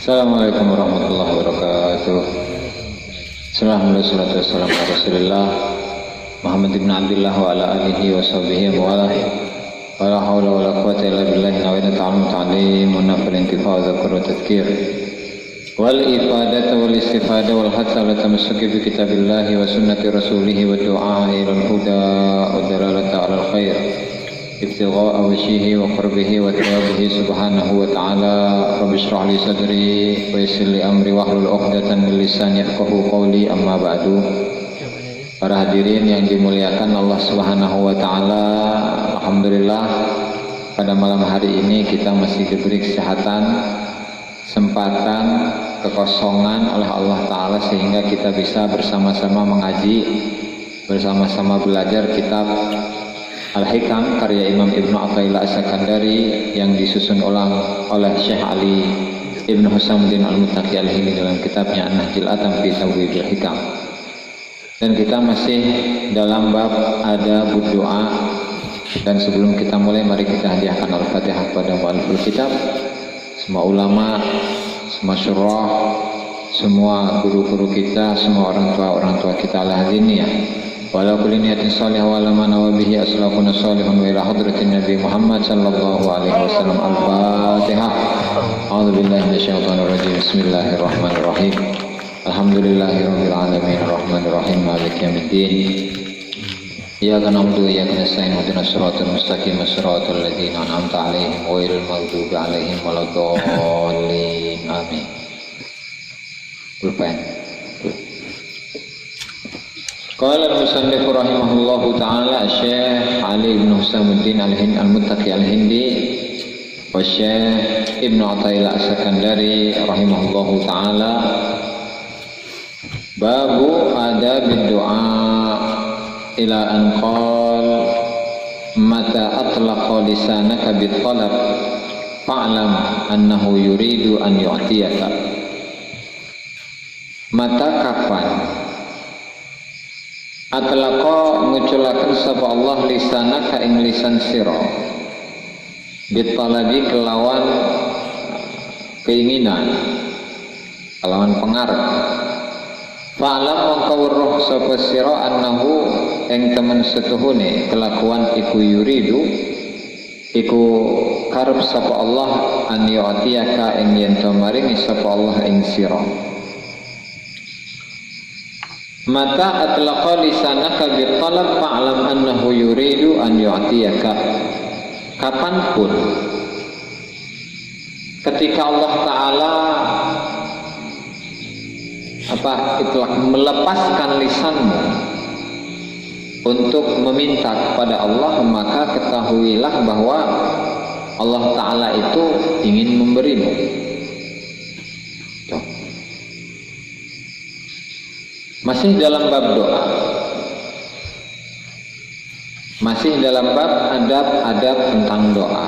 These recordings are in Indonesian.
Assalamualaikum warahmatullahi wabarakatuh. Bismillahirrahmanirrahim. Wassalamu ala Rasulillah Muhammad ibn Abdullah wa ala alihi wa sahbihi wa ala wala hawla wala quwwata illa billah. Nawaitu ta'lim wa nafal intifa' wa dzikr wa tadhkir wal ifadata wal istifada wal hatta ala tamassuki bi kitabillahi wa sunnati rasulih wa du'a ila al-huda wa dalalata ala al-khair ibtigha'a wajhihi wa qurbihi wa thawabihi subhanahu wa ta'ala. Rabbi shrah li sadri wa yassir li amri wahlul 'uqdatam min lisani yafqahu qawli. Amma ba'du. Para hadirin yang dimuliakan Allah Subhanahu wa taala, alhamdulillah pada malam hari ini kita masih diberi kesehatan, kesempatan, kekosongan oleh Allah taala sehingga kita bisa bersama-sama mengaji, bersama-sama belajar kitab Al-Hikam karya Imam Ibnu Athaillah As-Sakandari yang disusun ulang oleh Syekh Ali Ibnu Husamuddin Al-Muttaqi Al-Hindi dalam kitabnya An-Nahjul Atam fi Tawdihil Hikam. Dan kita masih dalam bab adabud doa, dan sebelum kita mulai mari kita hadiahkan Al-Fatihah kepada mu'alliful kitab, semua ulama, semua syurah, semua guru-guru kita, semua orang tua kita al-hadiniyah. Walau kulli niyatin salihah wa lam nawa bihi aslafuna salihun wa ila hadratin Nabi Muhammad sallallahu alaihi wasallam. Al-Fatihah. A'udzubillahi minasyaitonir rajim. Bismillahirrahmanirrahim. Alhamdulillahirabbil alamin arrahmanir rahim maliki yaumiddin. Iyyaka na'budu wa iyyaka nasta'in ihdinas siratal mustaqim siratal ladzina an'amta 'alaihim ghairil maghdubi 'alaihim waladdallin. Amin. Pulpen. Qala al-musannif rahimahullahu ta'ala Syekh Ali ibn Husamuddin Al-Muttaqi Al-Hindi wa Syekh Ibnu Athaillah As-Sakandari rahimahullahu ta'ala. Babu adabid du'a ila an qal mata atlaqa lisanaka bit talab fa'lam annahu yuridu an yu'tiyaka. Mata kapan atlaqa nguculaken sapa Allah lisanaka ing lisan sira bitalabi kelawan keinginan, kelawan pengarep. Fa'lam mongko weruh sapa sira annahu ing temen setuhune kelakuan iku yuridu iku karep sapa Allah an yu'tiyaka ing yen to maringi sapa Allah ing sira. Mata atlaqa lisanaka bitalab fa'lam annahu yuridu an yu'tiyaka. Kapanpun ketika Allah Ta'ala itlaq melepaskan lisanmu untuk meminta kepada Allah, maka ketahuilah bahwa Allah Ta'ala itu ingin memberimu. Masih dalam bab doa, masih dalam bab adab-adab tentang doa,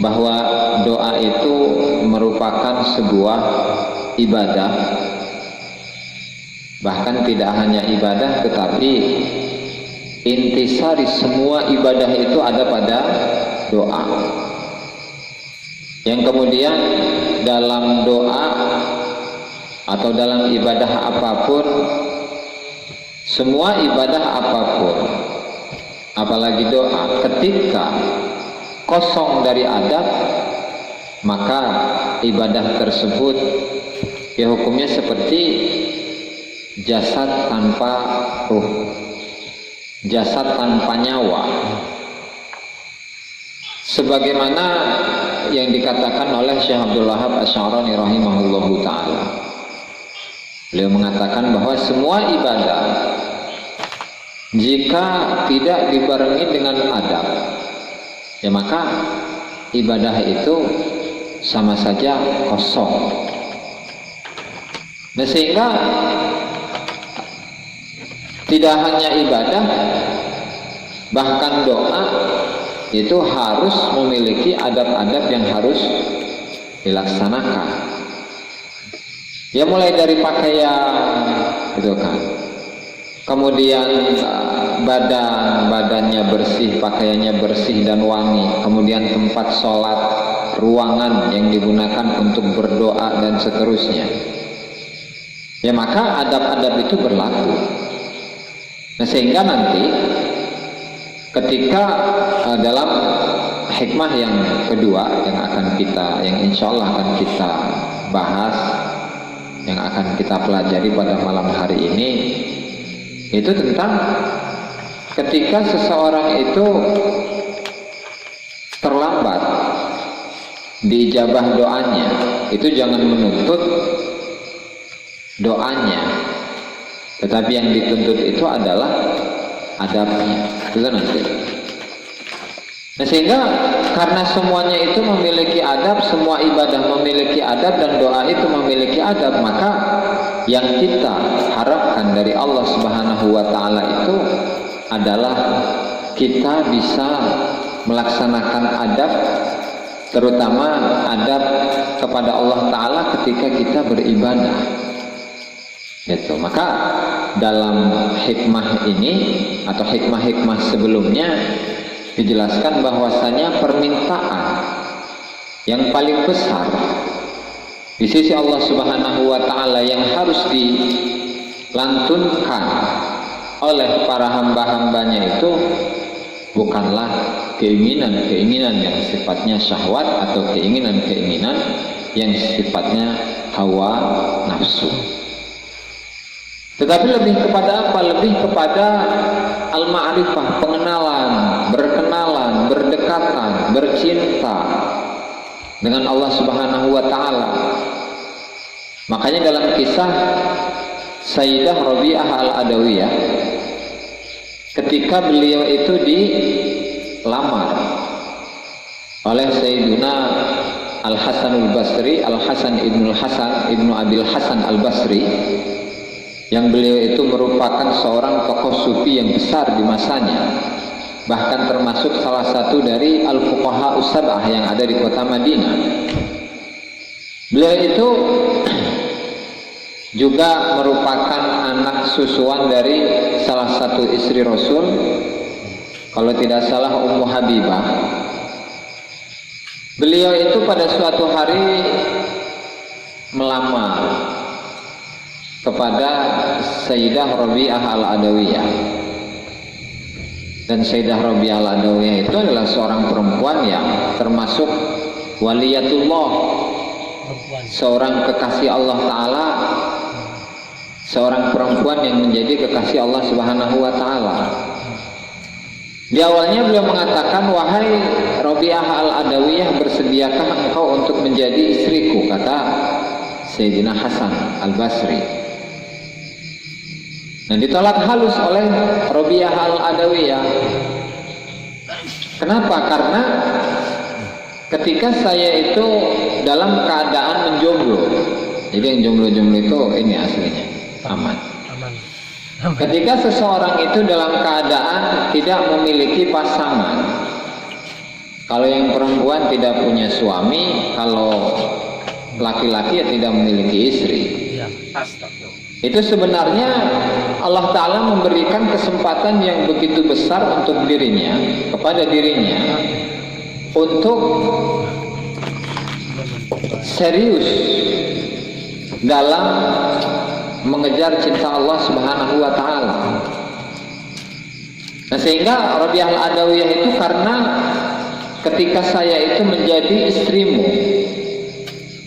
bahwa doa itu merupakan sebuah ibadah. Bahkan tidak hanya ibadah, tetapi intisari semua ibadah itu ada pada doa. Yang kemudian dalam doa atau dalam ibadah apapun, semua ibadah apapun, apalagi doa, ketika kosong dari adab, maka ibadah tersebut ya hukumnya seperti jasad tanpa ruh, jasad tanpa nyawa, sebagaimana yang dikatakan oleh Syekh Abdul Wahab Asy'arani rahimahullahu ta'ala. Beliau mengatakan bahwa semua ibadah jika tidak dibarengi dengan adab, ya maka ibadah itu sama saja kosong. Nah, sehingga tidak hanya ibadah, bahkan doa itu harus memiliki adab-adab yang harus dilaksanakan. Ya mulai dari pakaian gitu kan, kemudian badannya bersih, pakaiannya bersih dan wangi, kemudian tempat sholat ruangan yang digunakan untuk berdoa dan seterusnya, ya maka adab-adab itu berlaku. Nah sehingga nanti ketika dalam hikmah yang kedua yang insya Allah akan kita bahas, yang akan kita pelajari pada malam hari ini, itu tentang ketika seseorang itu terlambat diijabah doanya, itu jangan menuntut doanya, tetapi yang dituntut itu adalah adabnya. Itu nanti. Nah sehingga karena semuanya itu memiliki adab, semua ibadah memiliki adab dan doa itu memiliki adab, maka yang kita harapkan dari Allah Subhanahu wa taala itu adalah kita bisa melaksanakan adab, terutama adab kepada Allah taala ketika kita beribadah. Gitu. Maka dalam hikmah ini atau hikmah-hikmah sebelumnya dijelaskan bahwasanya permintaan yang paling besar di sisi Allah Subhanahu wa taala yang harus dilantunkan oleh para hamba-hambanya itu bukanlah keinginan-keinginan yang sifatnya syahwat atau keinginan-keinginan yang sifatnya hawa nafsu, tetapi lebih kepada apa? Lebih kepada al-ma'rifah, pengenalan, berkenalan, berdekatan, bercinta dengan Allah Subhanahu wa taala. Makanya dalam kisah Sayyidah Rabi'ah al-Adawiyah, ketika beliau itu dilamar oleh Sayyiduna Al-Hasanul Basri, Al-Hasan ibnu Abil Hasan Al-Basri, yang beliau itu merupakan seorang tokoh sufi yang besar di masanya, bahkan termasuk salah satu dari al-fuqaha us-sab'ah yang ada di kota Madinah. Beliau itu juga merupakan anak susuan dari salah satu istri Rasul, kalau tidak salah Ummu Habibah. Beliau itu pada suatu hari melamar kepada Sayyidah Rabi'ah al-Adawiyah, dan Sayyidah Rabi'ah al-Adawiyah itu adalah seorang perempuan yang termasuk waliyatullah, seorang kekasih Allah Ta'ala, seorang perempuan yang menjadi kekasih Allah Subhanahu wa Ta'ala. Di awalnya beliau mengatakan, wahai Rabi'ah al-Adawiyah, bersediakah engkau untuk menjadi istriku, kata Sayyidina Hasan al-Basri. Nah, ditolak halus oleh Rabi'ah al-Adawiyah. Kenapa? Karena ketika saya itu dalam keadaan menjomblo. Jadi yang jomblo-jomblo itu ini aslinya aman. Ketika seseorang itu dalam keadaan tidak memiliki pasangan, kalau yang perempuan tidak punya suami, kalau laki-laki ya tidak memiliki istri. Itu sebenarnya Allah Ta'ala memberikan kesempatan yang begitu besar untuk dirinya, kepada dirinya, untuk serius dalam mengejar cinta Allah Subhanahu wa Ta'ala. Nah sehingga Rabi'ah al-Adawiyah itu, karena ketika saya itu menjadi istrimu,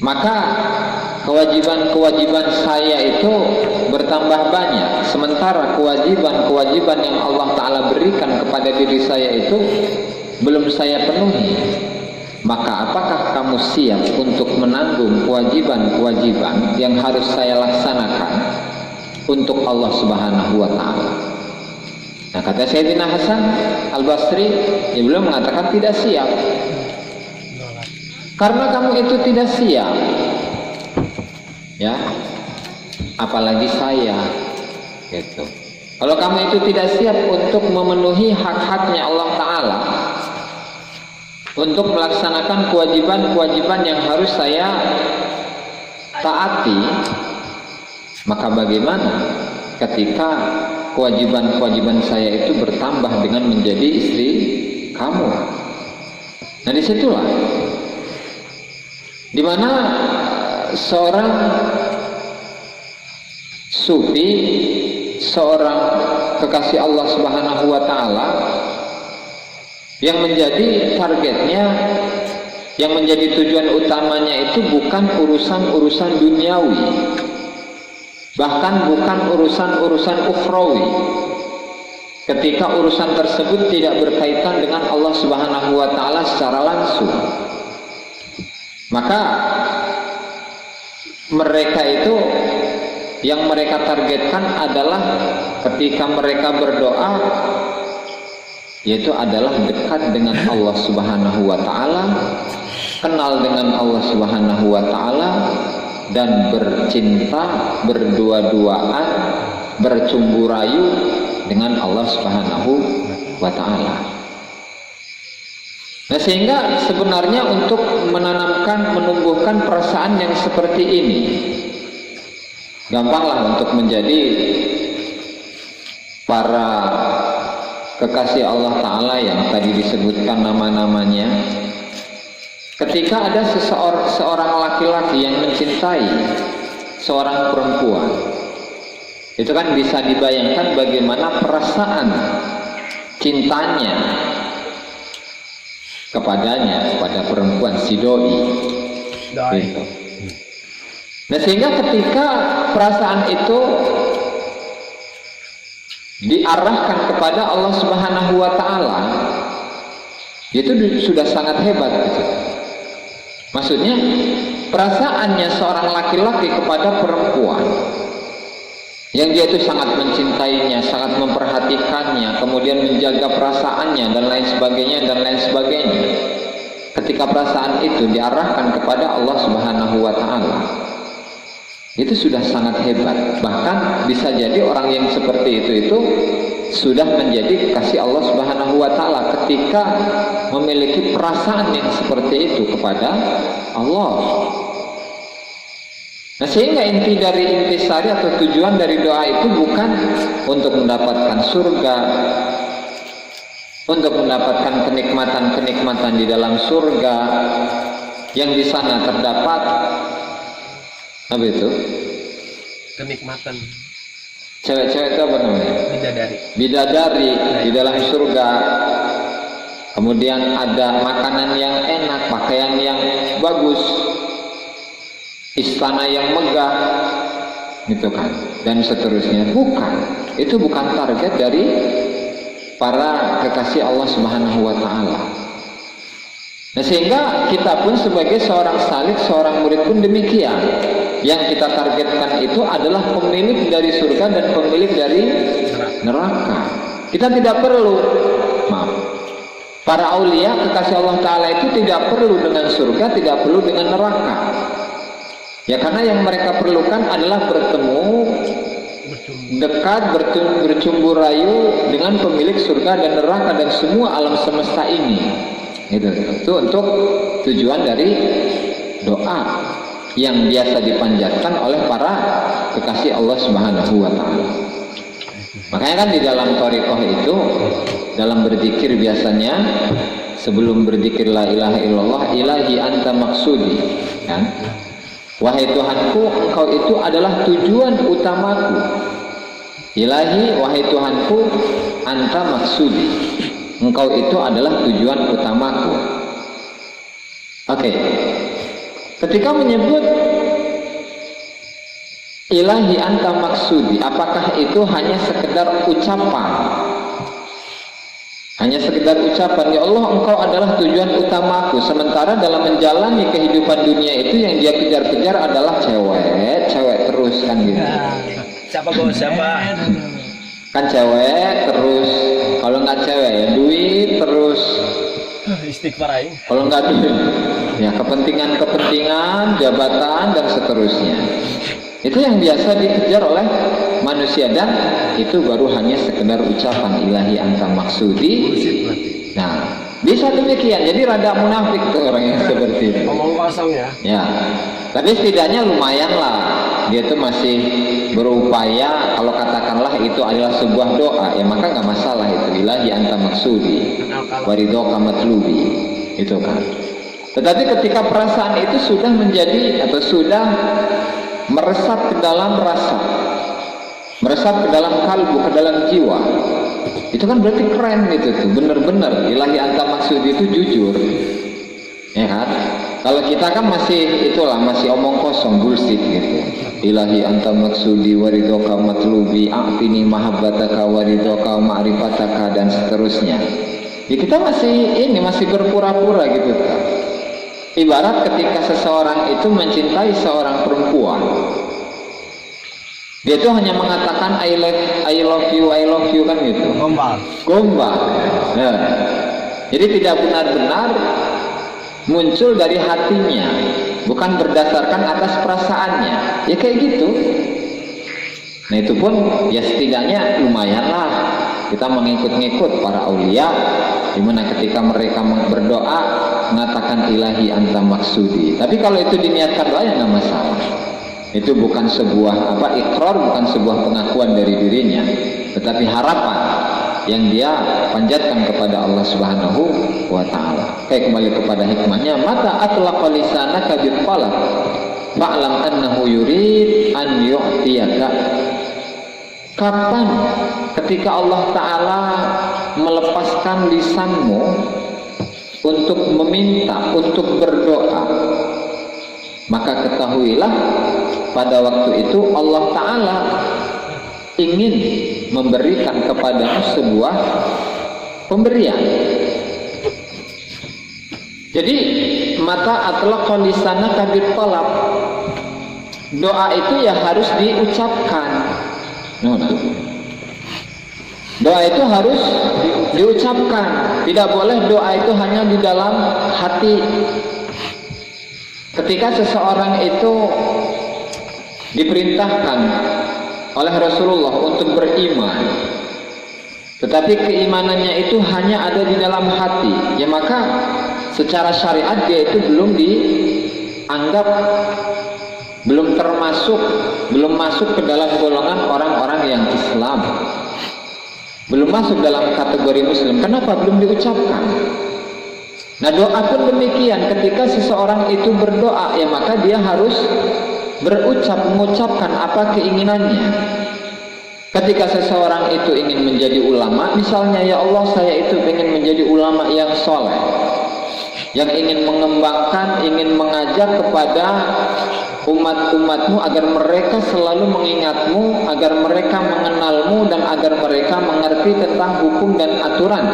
maka kewajiban-kewajiban saya itu bertambah banyak, sementara kewajiban-kewajiban yang Allah Ta'ala berikan kepada diri saya itu belum saya penuhi. Maka apakah kamu siap untuk menanggung kewajiban-kewajiban yang harus saya laksanakan untuk Allah Subhanahu wa Ta'ala? Nah, kata Sayyidina Hasan al-Basri, dia belum mengatakan tidak siap. Karena kamu itu tidak siap, ya, apalagi saya, gitu. Kalau kamu itu tidak siap untuk memenuhi hak-haknya Allah Ta'ala, untuk melaksanakan kewajiban-kewajiban yang harus saya taati, maka bagaimana ketika kewajiban-kewajiban saya itu bertambah dengan menjadi istri kamu? Nah disitulah di mana seorang sufi, seorang kekasih Allah Subhanahu wa taala yang menjadi targetnya, yang menjadi tujuan utamanya itu bukan urusan-urusan duniawi, bahkan bukan urusan-urusan ukhrawi. Ketika urusan tersebut tidak berkaitan dengan Allah Subhanahu wa taala secara langsung, maka mereka itu yang mereka targetkan adalah ketika mereka berdoa, yaitu adalah dekat dengan Allah Subhanahu wa taala, kenal dengan Allah Subhanahu wa taala, dan bercinta, berdua-duaan, bercumbu rayu dengan Allah Subhanahu wa taala. Nah, sehingga sebenarnya untuk menumbuhkan perasaan yang seperti ini gampanglah untuk menjadi para kekasih Allah Ta'ala yang tadi disebutkan nama-namanya. Ketika ada seorang laki-laki yang mencintai seorang perempuan, itu kan bisa dibayangkan bagaimana perasaan cintanya kepadanya, kepada perempuan si doi. Gitu. Nah, sehingga ketika perasaan itu diarahkan kepada Allah Subhanahu wa taala, itu sudah sangat hebat gitu. Maksudnya perasaannya seorang laki-laki kepada perempuan yang dia itu sangat mencintainya, sangat memperhatikannya, kemudian menjaga perasaannya dan lain sebagainya. Ketika perasaan itu diarahkan kepada Allah Subhanahu wa taala, itu sudah sangat hebat. Bahkan bisa jadi orang yang seperti itu sudah menjadi kekasih Allah Subhanahu wa taala ketika memiliki perasaan yang seperti itu kepada Allah. Nah, sehingga intisari atau tujuan dari doa itu bukan untuk mendapatkan surga, untuk mendapatkan kenikmatan-kenikmatan di dalam surga yang di sana terdapat apa itu? Kenikmatan. Cewek-cewek itu apa namanya? Bidadari di dalam surga. Kemudian ada makanan yang enak, pakaian yang bagus, istana yang megah, gitu kan, dan seterusnya. Itu bukan target dari para kekasih Allah Subhanahu wa taala. Nah, sehingga kita pun sebagai seorang salik, seorang murid pun demikian. Yang kita targetkan itu adalah pemilik dari surga dan pemilik dari neraka. Kita tidak perlu, para aulia kekasih Allah Ta'ala itu tidak perlu dengan surga, tidak perlu dengan neraka. Ya, karena yang mereka perlukan adalah bertemu, dekat, bercumbu rayu dengan pemilik surga dan neraka dan semua alam semesta ini. Itu untuk tujuan dari doa yang biasa dipanjatkan oleh para kekasih Allah Subhanahu wa taala. Makanya kan di dalam thariqah itu, dalam berzikir biasanya sebelum berzikir la ilaha illallah, ilahi anta maksudi, kan? Wahai Tuhanku, engkau itu adalah tujuan utamaku. Ilahi, wahai Tuhanku, anta maksudi, engkau itu adalah tujuan utamaku. Oke. Ketika menyebut ilahi anta maksudi, apakah itu hanya sekedar ucapan? Hanya sekedar ucapan, ya Allah engkau adalah tujuan utamaku, sementara dalam menjalani kehidupan dunia itu yang dia kejar-kejar adalah cewek terus kan gitu. Siapa bos siapa? Kan cewek terus, kalau nggak cewek ya duit terus. Istighfar aja. Kalau nggak duit, ya kepentingan, jabatan dan seterusnya. Itu yang biasa dikejar oleh manusia dan itu baru hanya sekedar ucapan ilahi anta maksudi. Nah, bisa demikian. Jadi rada munafik tuh orang yang seperti itu. Ngomong kosong ya. Ya, tapi setidaknya lumayan lah. Dia tuh masih berupaya. Kalau katakanlah itu adalah sebuah doa, ya maka nggak masalah itu ilahi anta maksudi, waridhoka matlubi, itu kan. Tetapi ketika perasaan itu sudah menjadi atau sudah meresap ke dalam rasa, meresap ke dalam kalbu, ke dalam jiwa, itu kan berarti keren gitu tuh, bener-bener ilahi anta maksudi itu jujur, ya kan? Kalau kita kan masih itulah, masih omong kosong, bullshit gitu. Ilahi anta maksudi waridoka matlubi a'tini mahabbataka waridoka ma'rifataka dan seterusnya. Ya kita masih berpura-pura gitu kan. Ibarat ketika seseorang itu mencintai seorang perempuan, dia itu hanya mengatakan I love you kan gitu. Gombal. Nah, jadi tidak benar-benar muncul dari hatinya, bukan berdasarkan atas perasaannya. Ya kayak gitu. Nah itu pun ya setidaknya lumayanlah kita mengikut-ngikut para aulia, dimana ketika mereka berdoa mengatakan ilahi anta maksudi. Tapi kalau itu diniatkan doa ya nggak masalah. Itu bukan sebuah ikrar, bukan sebuah pengakuan dari dirinya, tetapi harapan yang dia panjatkan kepada Allah Subhanahu wa ta'ala. Kayak kembali kepada hikmahnya, mata atlaqa lisanaka bil talab fa'lam annahu yurid an yu'tiyaka. Kapan ketika Allah Ta'ala melepaskan lisanmu untuk meminta, untuk berdoa, maka ketahuilah pada waktu itu Allah Ta'ala ingin memberikan kepadamu sebuah pemberian. Jadi mata atlaqa lisanaka bit talab, doa itu ya harus diucapkan. Doa itu harus diucapkan, tidak boleh doa itu hanya di dalam hati. Ketika seseorang itu diperintahkan oleh Rasulullah untuk beriman, tetapi keimanannya itu hanya ada di dalam hati, ya maka secara syariat dia itu belum dianggap, belum masuk ke dalam golongan orang-orang yang Islam, belum masuk dalam kategori Muslim. Kenapa? Belum diucapkan. Nah doa pun demikian, ketika seseorang itu berdoa ya maka dia harus mengucapkan apa keinginannya. Ketika seseorang itu ingin menjadi ulama, misalnya, ya Allah saya itu ingin menjadi ulama yang soleh, yang ingin mengembangkan, ingin mengajar kepada umat-umatmu agar mereka selalu mengingatmu, agar mereka mengenalmu, dan agar mereka mengerti tentang hukum dan aturan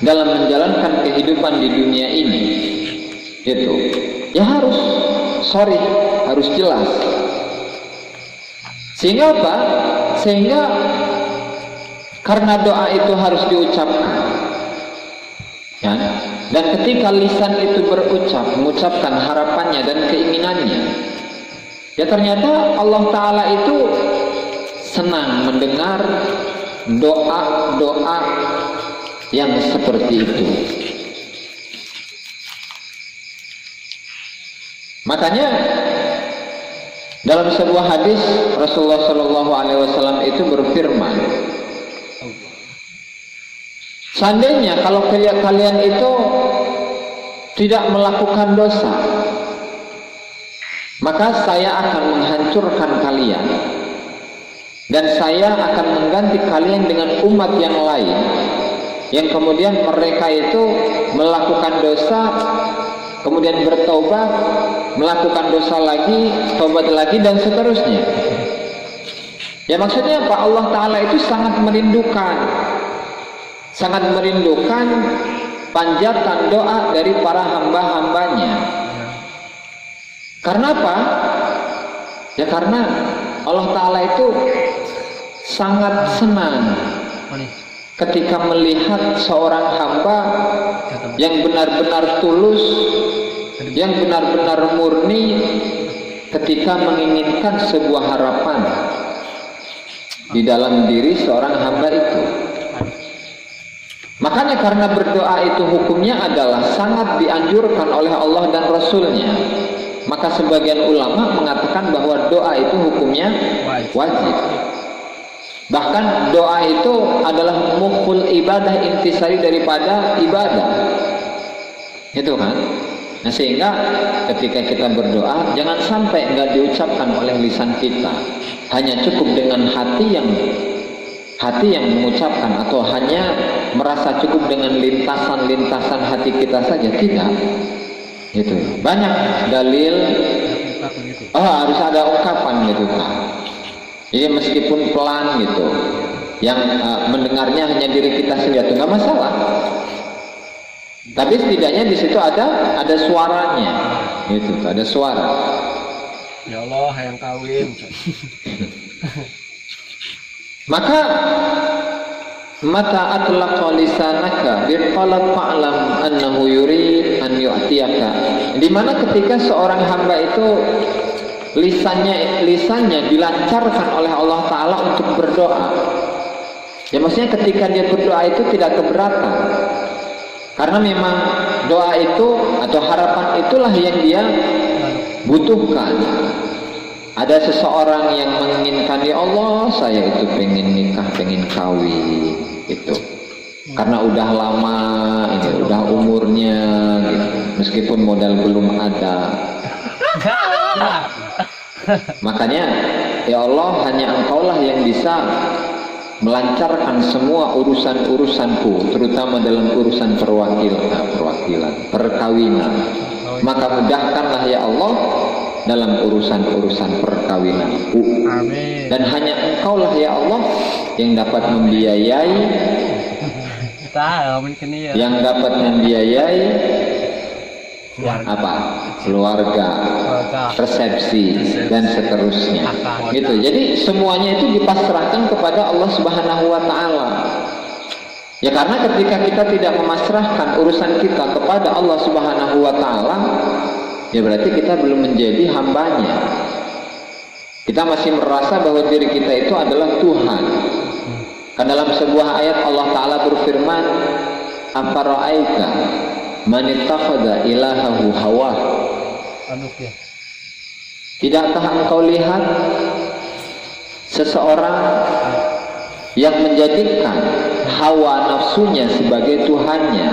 dalam menjalankan kehidupan di dunia ini. Itu ya harus harus jelas. Sehingga apa? Sehingga karena doa itu harus diucapkan, ya, dan ketika lisan itu mengucapkan harapannya dan keinginannya, ya ternyata Allah Ta'ala itu senang mendengar doa-doa yang seperti itu. Makanya dalam sebuah hadis Rasulullah Shallallahu Alaihi Wasallam itu berfirman, seandainya kalau kalian itu tidak melakukan dosa, maka saya akan menghancurkan kalian dan saya akan mengganti kalian dengan umat yang lain yang kemudian mereka itu melakukan dosa, kemudian bertobat, melakukan dosa lagi, tobat lagi, dan seterusnya. Ya maksudnya apa? Allah Ta'ala itu sangat merindukan panjatan doa dari para hamba-hambanya. Karena apa? Ya karena Allah Ta'ala itu sangat senang ketika melihat seorang hamba yang benar-benar tulus, yang benar-benar murni ketika menginginkan sebuah harapan di dalam diri seorang hamba itu. Makanya karena berdoa itu hukumnya adalah sangat dianjurkan oleh Allah dan Rasulnya, maka sebagian ulama mengatakan bahwa doa itu hukumnya wajib. Bahkan doa itu adalah mukhul ibadah, intisari daripada ibadah. Itu kan? Nah sehingga ketika kita berdoa jangan sampai nggak diucapkan oleh lisan kita, hanya cukup dengan hati yang mengucapkan, atau hanya merasa cukup dengan lintasan-lintasan hati kita saja, tidak. Gitu. Banyak dalil harus ada ungkapan gitu kan. Jadi meskipun pelan gitu, yang mendengarnya hanya diri kita sendiri itu nggak masalah. Tapi setidaknya di situ ada suaranya, gitu, ada suara. Ya Allah, yang kawin. Maka mata atlaqa lisanaka biqalat fa'lam annahu yurid an yu'tiyaka. Di mana ketika seorang hamba itu lisannya dilancarkan oleh Allah Ta'ala untuk berdoa, ya maksudnya ketika dia berdoa itu tidak keberatan, karena memang doa itu atau harapan itulah yang dia butuhkan. Ada seseorang yang menginginkan, ya Allah saya itu pengen nikah, pengen kawin gitu, karena udah lama ini, udah umurnya gitu, meskipun modal belum ada. Makanya ya Allah, hanya Engkaulah yang bisa melancarkan semua urusan-urusanku, terutama dalam urusan perkawinan. Maka mudahkanlah ya Allah dalam urusan-urusan perkawinanku. Amin. Dan hanya Engkaulah ya Allah yang dapat membiayai, yang dapat membiayai keluarga, resepsi dan seterusnya. Gitu. Jadi semuanya itu dipasrahkan kepada Allah Subhanahu wa Ta'ala. Ya karena ketika kita tidak memasrahkan urusan kita kepada Allah Subhanahu wa Ta'ala, ya berarti kita belum menjadi hambanya. Kita masih merasa bahwa diri kita itu adalah Tuhan. Karena dalam sebuah ayat Allah Ta'ala berfirman, afara'aita man ittakhadha ilahahu hawa. Tidakkah engkau lihat seseorang yang menjadikan hawa nafsunya sebagai Tuhannya?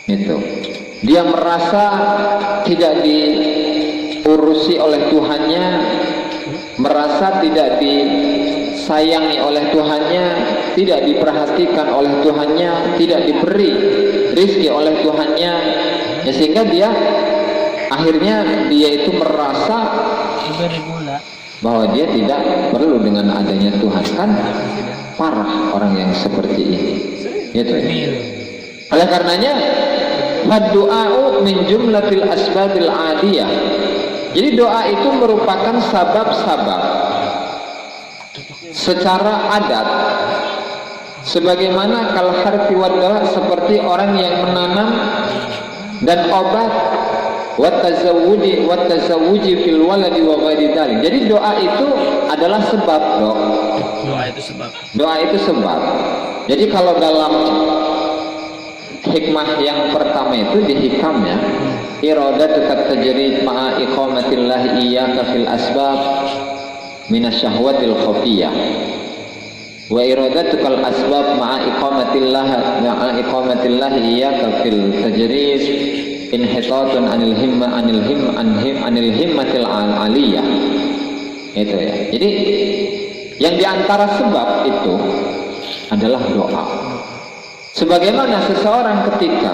Itu. Dia merasa tidak diurusi oleh Tuhannya, merasa tidak disayangi oleh Tuhannya, tidak diperhatikan oleh Tuhannya, tidak diberi rizki oleh Tuhannya, ya sehingga dia akhirnya itu merasa bahwa dia tidak perlu dengan adanya Tuhan. Kan parah orang yang seperti ini, gitu ya. Oleh karenanya doa min jumlatil asbabil adiyah. Jadi doa itu merupakan sabab-sabab secara adat, sebagaimana kal harfi wad-dawa, seperti orang yang menanam dan obat, wa tazawwuji fil waladi wa ghairi dzalik. Jadi doa itu adalah sebab, Doa itu sebab. Jadi kalau dalam hikmah yang pertama itu di hikamnya, iradatu tajrid ma'a iqamatillah iyyaka fil asbab minasyahwatil khafiyah, wa iradatukal asbab ma'a iqamatillah iyyaka fil tajrid inhitatun anil himmatil aliyah. Itu ya. Jadi yang diantara sebab itu adalah doa. Sebagaimana seseorang ketika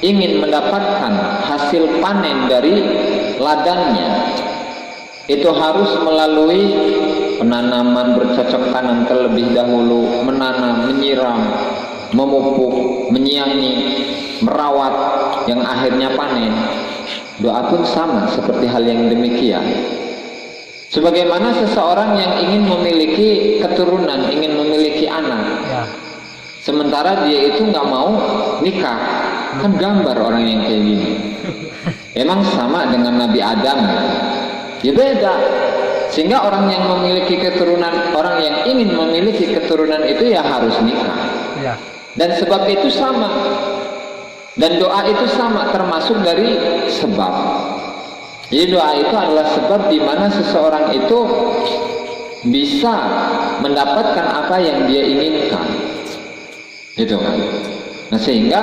ingin mendapatkan hasil panen dari ladangnya, itu harus melalui penanaman bercocok tanam terlebih dahulu, menanam, menyiram, memupuk, menyiangi, merawat, yang akhirnya panen. Doa pun sama seperti hal yang demikian. Sebagaimana seseorang yang ingin memiliki keturunan, ingin memiliki anak, sementara dia itu nggak mau nikah, kan gambar orang yang kayak gini. Emang sama dengan Nabi Adam? Ya beda. Sehingga orang yang memiliki keturunan, orang yang ingin memiliki keturunan itu ya harus nikah. Dan sebab itu sama. Dan doa itu sama, termasuk dari sebab. Jadi doa itu adalah sebab di mana seseorang itu bisa mendapatkan apa yang dia inginkan. Gitu kan. Nah sehingga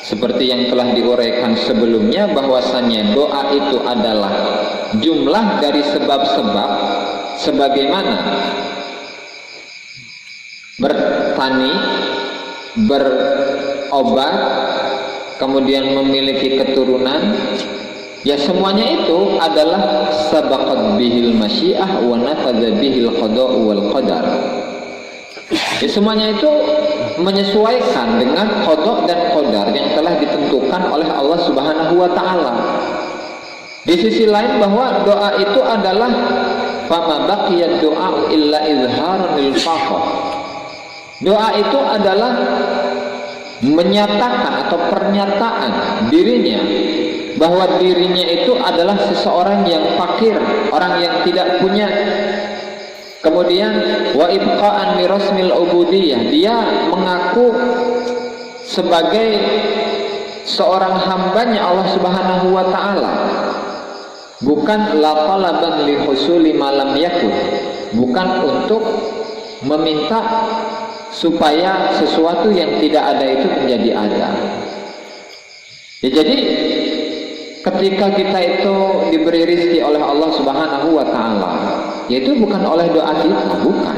seperti yang telah diuraikan sebelumnya bahwasannya doa itu adalah jumlah dari sebab-sebab, sebagaimana bertani, berobat, kemudian memiliki keturunan, ya semuanya itu adalah sabaqat bihil masyiah wa nafadha bihil qada'u wal qadar. Ya semuanya itu menyesuaikan dengan qada dan qadar yang telah ditentukan oleh Allah Subhanahu wa taala. Di sisi lain bahwa doa itu adalah fama baqiyad du'a illa izharan lil faqh. Doa itu adalah menyatakan atau pernyataan dirinya bahwa dirinya itu adalah seseorang yang fakir, orang yang tidak punya. Kemudian wa ibqa'an li rasmil ubudiyah, dia mengaku sebagai seorang hambanya Allah Subhanahu wa taala. Bukan la talaban li husuli ma lam yakun, bukan untuk meminta supaya sesuatu yang tidak ada itu menjadi ada. Ya, jadi ketika kita itu diberi rezeki oleh Allah Subhanahu wa taala, yaitu bukan oleh doa kita, bukan.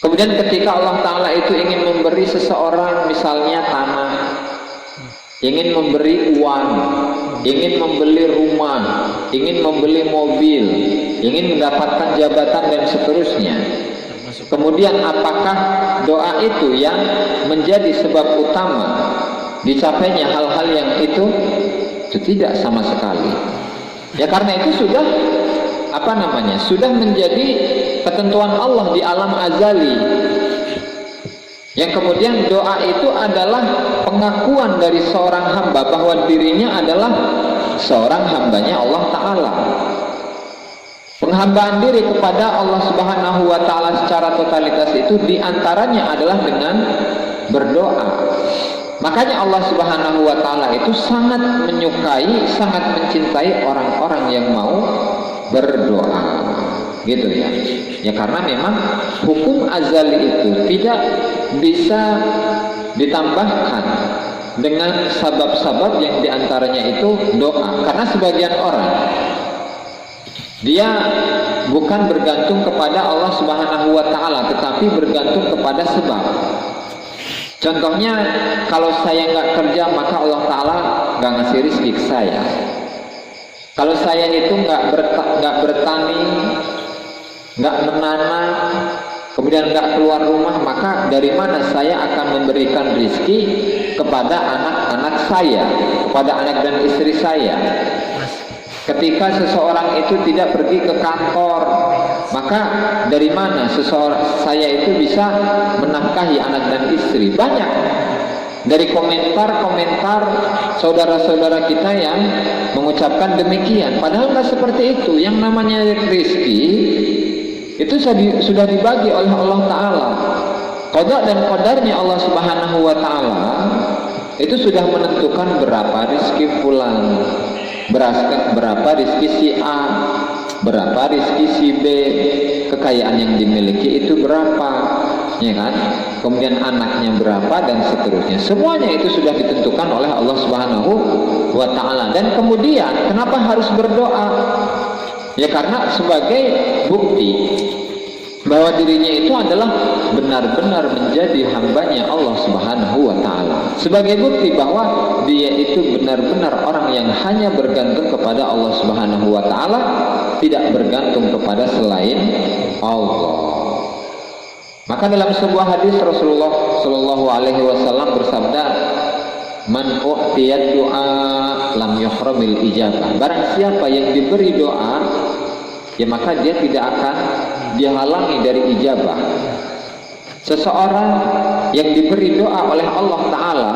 Kemudian ketika Allah taala itu ingin memberi seseorang misalnya tanah, ingin memberi uang, ingin membeli rumah, ingin membeli mobil, ingin mendapatkan jabatan dan seterusnya. Kemudian apakah doa itu yang menjadi sebab utama dicapainya hal-hal yang itu tidak sama sekali. Ya karena itu sudah sudah menjadi ketentuan Allah di alam azali. Yang kemudian doa itu adalah pengakuan dari seorang hamba bahwa dirinya adalah seorang hambanya Allah Ta'ala. Penghambaan diri kepada Allah Subhanahu wa Ta'ala secara totalitas itu diantaranya adalah dengan berdoa. Makanya Allah Subhanahu wa Ta'ala itu sangat menyukai, sangat mencintai orang-orang yang mau berdoa, gitu ya. Ya karena memang hukum azali itu tidak bisa ditambahkan dengan sabab-sabab yang diantaranya itu doa. Karena sebagian orang dia bukan bergantung kepada Allah Subhanahu wa Ta'ala, tetapi bergantung kepada sebab. Contohnya, kalau saya nggak kerja maka Allah Ta'ala nggak ngasih rezeki ke saya. Kalau saya itu nggak bertani, nggak menanam, kemudian nggak keluar rumah, maka dari mana saya akan memberikan rezeki kepada anak-anak saya, kepada anak dan istri saya? Ketika seseorang itu tidak pergi ke kantor, maka dari mana saya itu bisa menafkahi anak dan istri? Banyak dari komentar-komentar saudara-saudara kita yang mengucapkan demikian. Padahal nggak seperti itu. Yang namanya rezeki itu sudah dibagi oleh Allah Ta'ala. Qada dan qadarnya Allah Subhanahu wa Ta'ala itu sudah menentukan berapa rezeki fulan, berapa rezeki si A, berapa rezeki si B, kekayaan yang dimiliki itu berapa, ya kan? Kemudian anaknya berapa dan seterusnya. Semuanya itu sudah ditentukan oleh Allah Subhanahu wa Ta'ala. Dan kemudian kenapa harus berdoa? Ya karena sebagai bukti bahwa dirinya itu adalah benar-benar menjadi hambanya Allah Subhanahu wa Ta'ala. Sebagai bukti bahwa dia itu benar-benar orang yang hanya bergantung kepada Allah Subhanahu wa Ta'ala, tidak bergantung kepada selain Allah. Maka dalam sebuah hadis Rasulullah Shallallahu Alaihi Wasallam bersabda, "Man u'tiyad du'a lam yuhramil ijabah." Barang siapa yang diberi doa, ya maka dia tidak akan dihalangi dari ijabah. Seseorang yang diberi doa oleh Allah Ta'ala,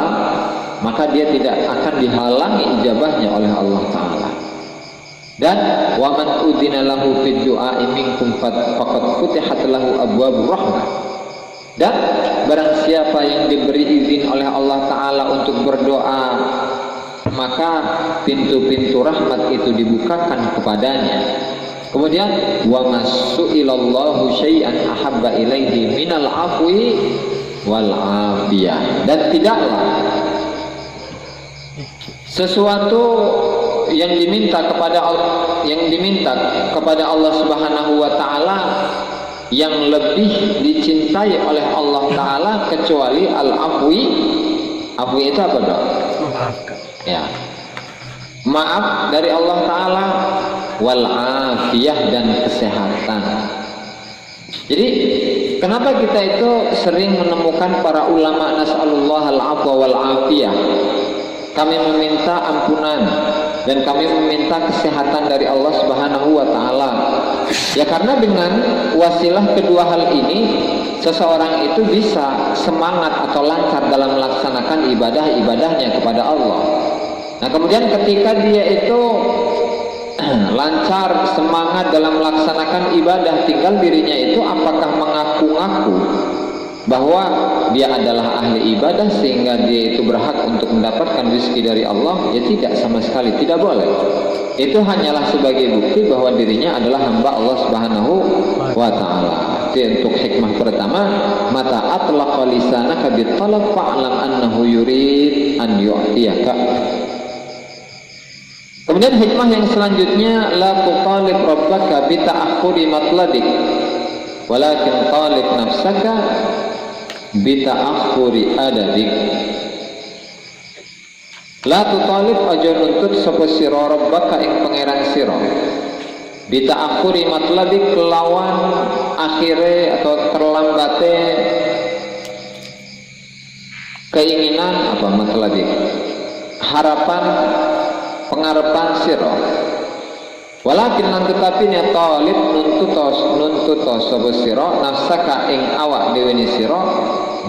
maka dia tidak akan dihalangi ijabahnya oleh Allah Ta'ala. Dan wa man udzina lahu fid du'a minkum faqad futihat lahu abwabur rahmah. Dan barang siapa yang diberi izin oleh Allah Ta'ala untuk berdoa, maka pintu-pintu rahmat itu dibukakan kepadanya. Kemudian wa masu'ilallahu syai'an ahabba ilaihi minal afwi wal afiyah. Dan tidaklah sesuatu yang diminta kepada Allah Subhanahu wa taala yang lebih dicintai oleh Allah taala kecuali al-afwi. Afwi itu apa, Dok? Memaafkan. Ya. Maaf dari Allah taala, wal afiyah, dan kesehatan. Jadi kenapa kita itu sering menemukan para ulama nas'alullah al-afwa wal afiyah? Kami meminta ampunan dan kami meminta kesehatan dari Allah Subhanahu wa taala. Ya karena dengan wasilah kedua hal ini seseorang itu bisa semangat atau lancar dalam melaksanakan ibadah-ibadahnya kepada Allah. Nah, kemudian ketika dia itu lancar, semangat dalam melaksanakan ibadah, tinggal dirinya itu apakah mengaku-ngaku bahwa dia adalah ahli ibadah sehingga dia itu berhak untuk mendapatkan rezeki dari Allah? Ya tidak, sama sekali tidak boleh. Itu hanyalah sebagai bukti bahwa dirinya adalah hamba Allah Subhanahu wa taala. Itu untuk hikmah pertama, mata atlaqa lisanaka bitalab fa'lam annahu yurid an yu'tiyaka. Kemudian hikmah yang selanjutnya, la tutalib rabbaka bi ta'akhuri matladik walakin talib nafsaka bi ta'akhuri adadik. La tutalib aja nuntut sapa sira rabbaka ing pangeran sira bi ta'akhuri matladik kelawan akhire atau terlambate keinginan apa matladik, harapan pengarepan sira. Walakin lan tetapi nya talib nuntutos sapa sira nafsaka ing awak dhewe ni sira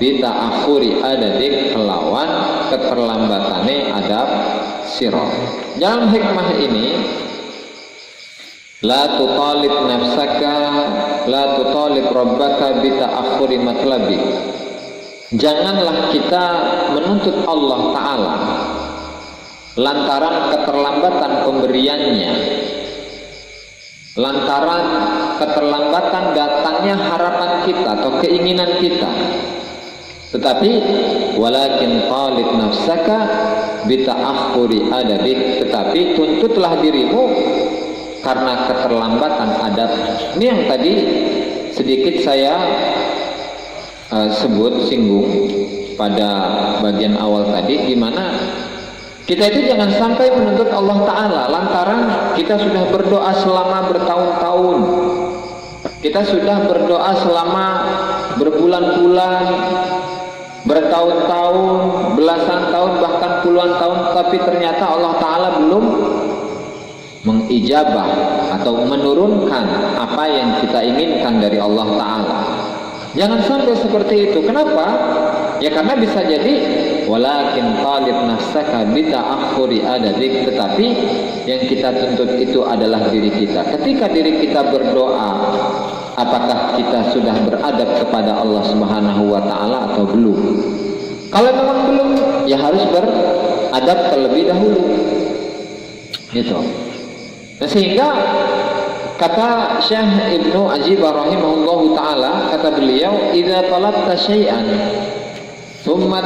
bita akhuri adadik kelawan keterlambatane adab sira. Dalam hikmah ini, la tutalib nafsaka la tutalib rabbaka bita akhuri matlabi. Janganlah kita menuntut Allah taala lantaran keterlambatan pemberiannya, lantaran keterlambatan datangnya harapan kita atau keinginan kita. Tetapi walakin talib nafsaka bita'akhuri adadik, tetapi tuntutlah dirimu karena keterlambatan adab. Ini yang tadi sedikit saya singgung pada bagian awal tadi, di mana kita itu jangan sampai menuntut Allah Ta'ala lantaran kita sudah berdoa selama bertahun-tahun, kita sudah berdoa selama berbulan-bulan, bertahun-tahun, belasan tahun, bahkan puluhan tahun, tapi ternyata Allah Ta'ala belum mengijabah atau menurunkan apa yang kita inginkan dari Allah Ta'ala. Jangan sampai seperti itu. Kenapa? Ya karena bisa jadi walakin talib nafsaka bita'akhuri adadik, tetapi yang kita tuntut itu adalah diri kita. Ketika diri kita berdoa, apakah kita sudah beradab kepada Allah Subhanahu wa taala atau belum? Kalau memang belum, ya harus beradab terlebih dahulu. Gitu. Nah, sehingga kata Syekh Ibnu Ajibah rahimahullahu taala, kata beliau, idza talabta syai'an thumma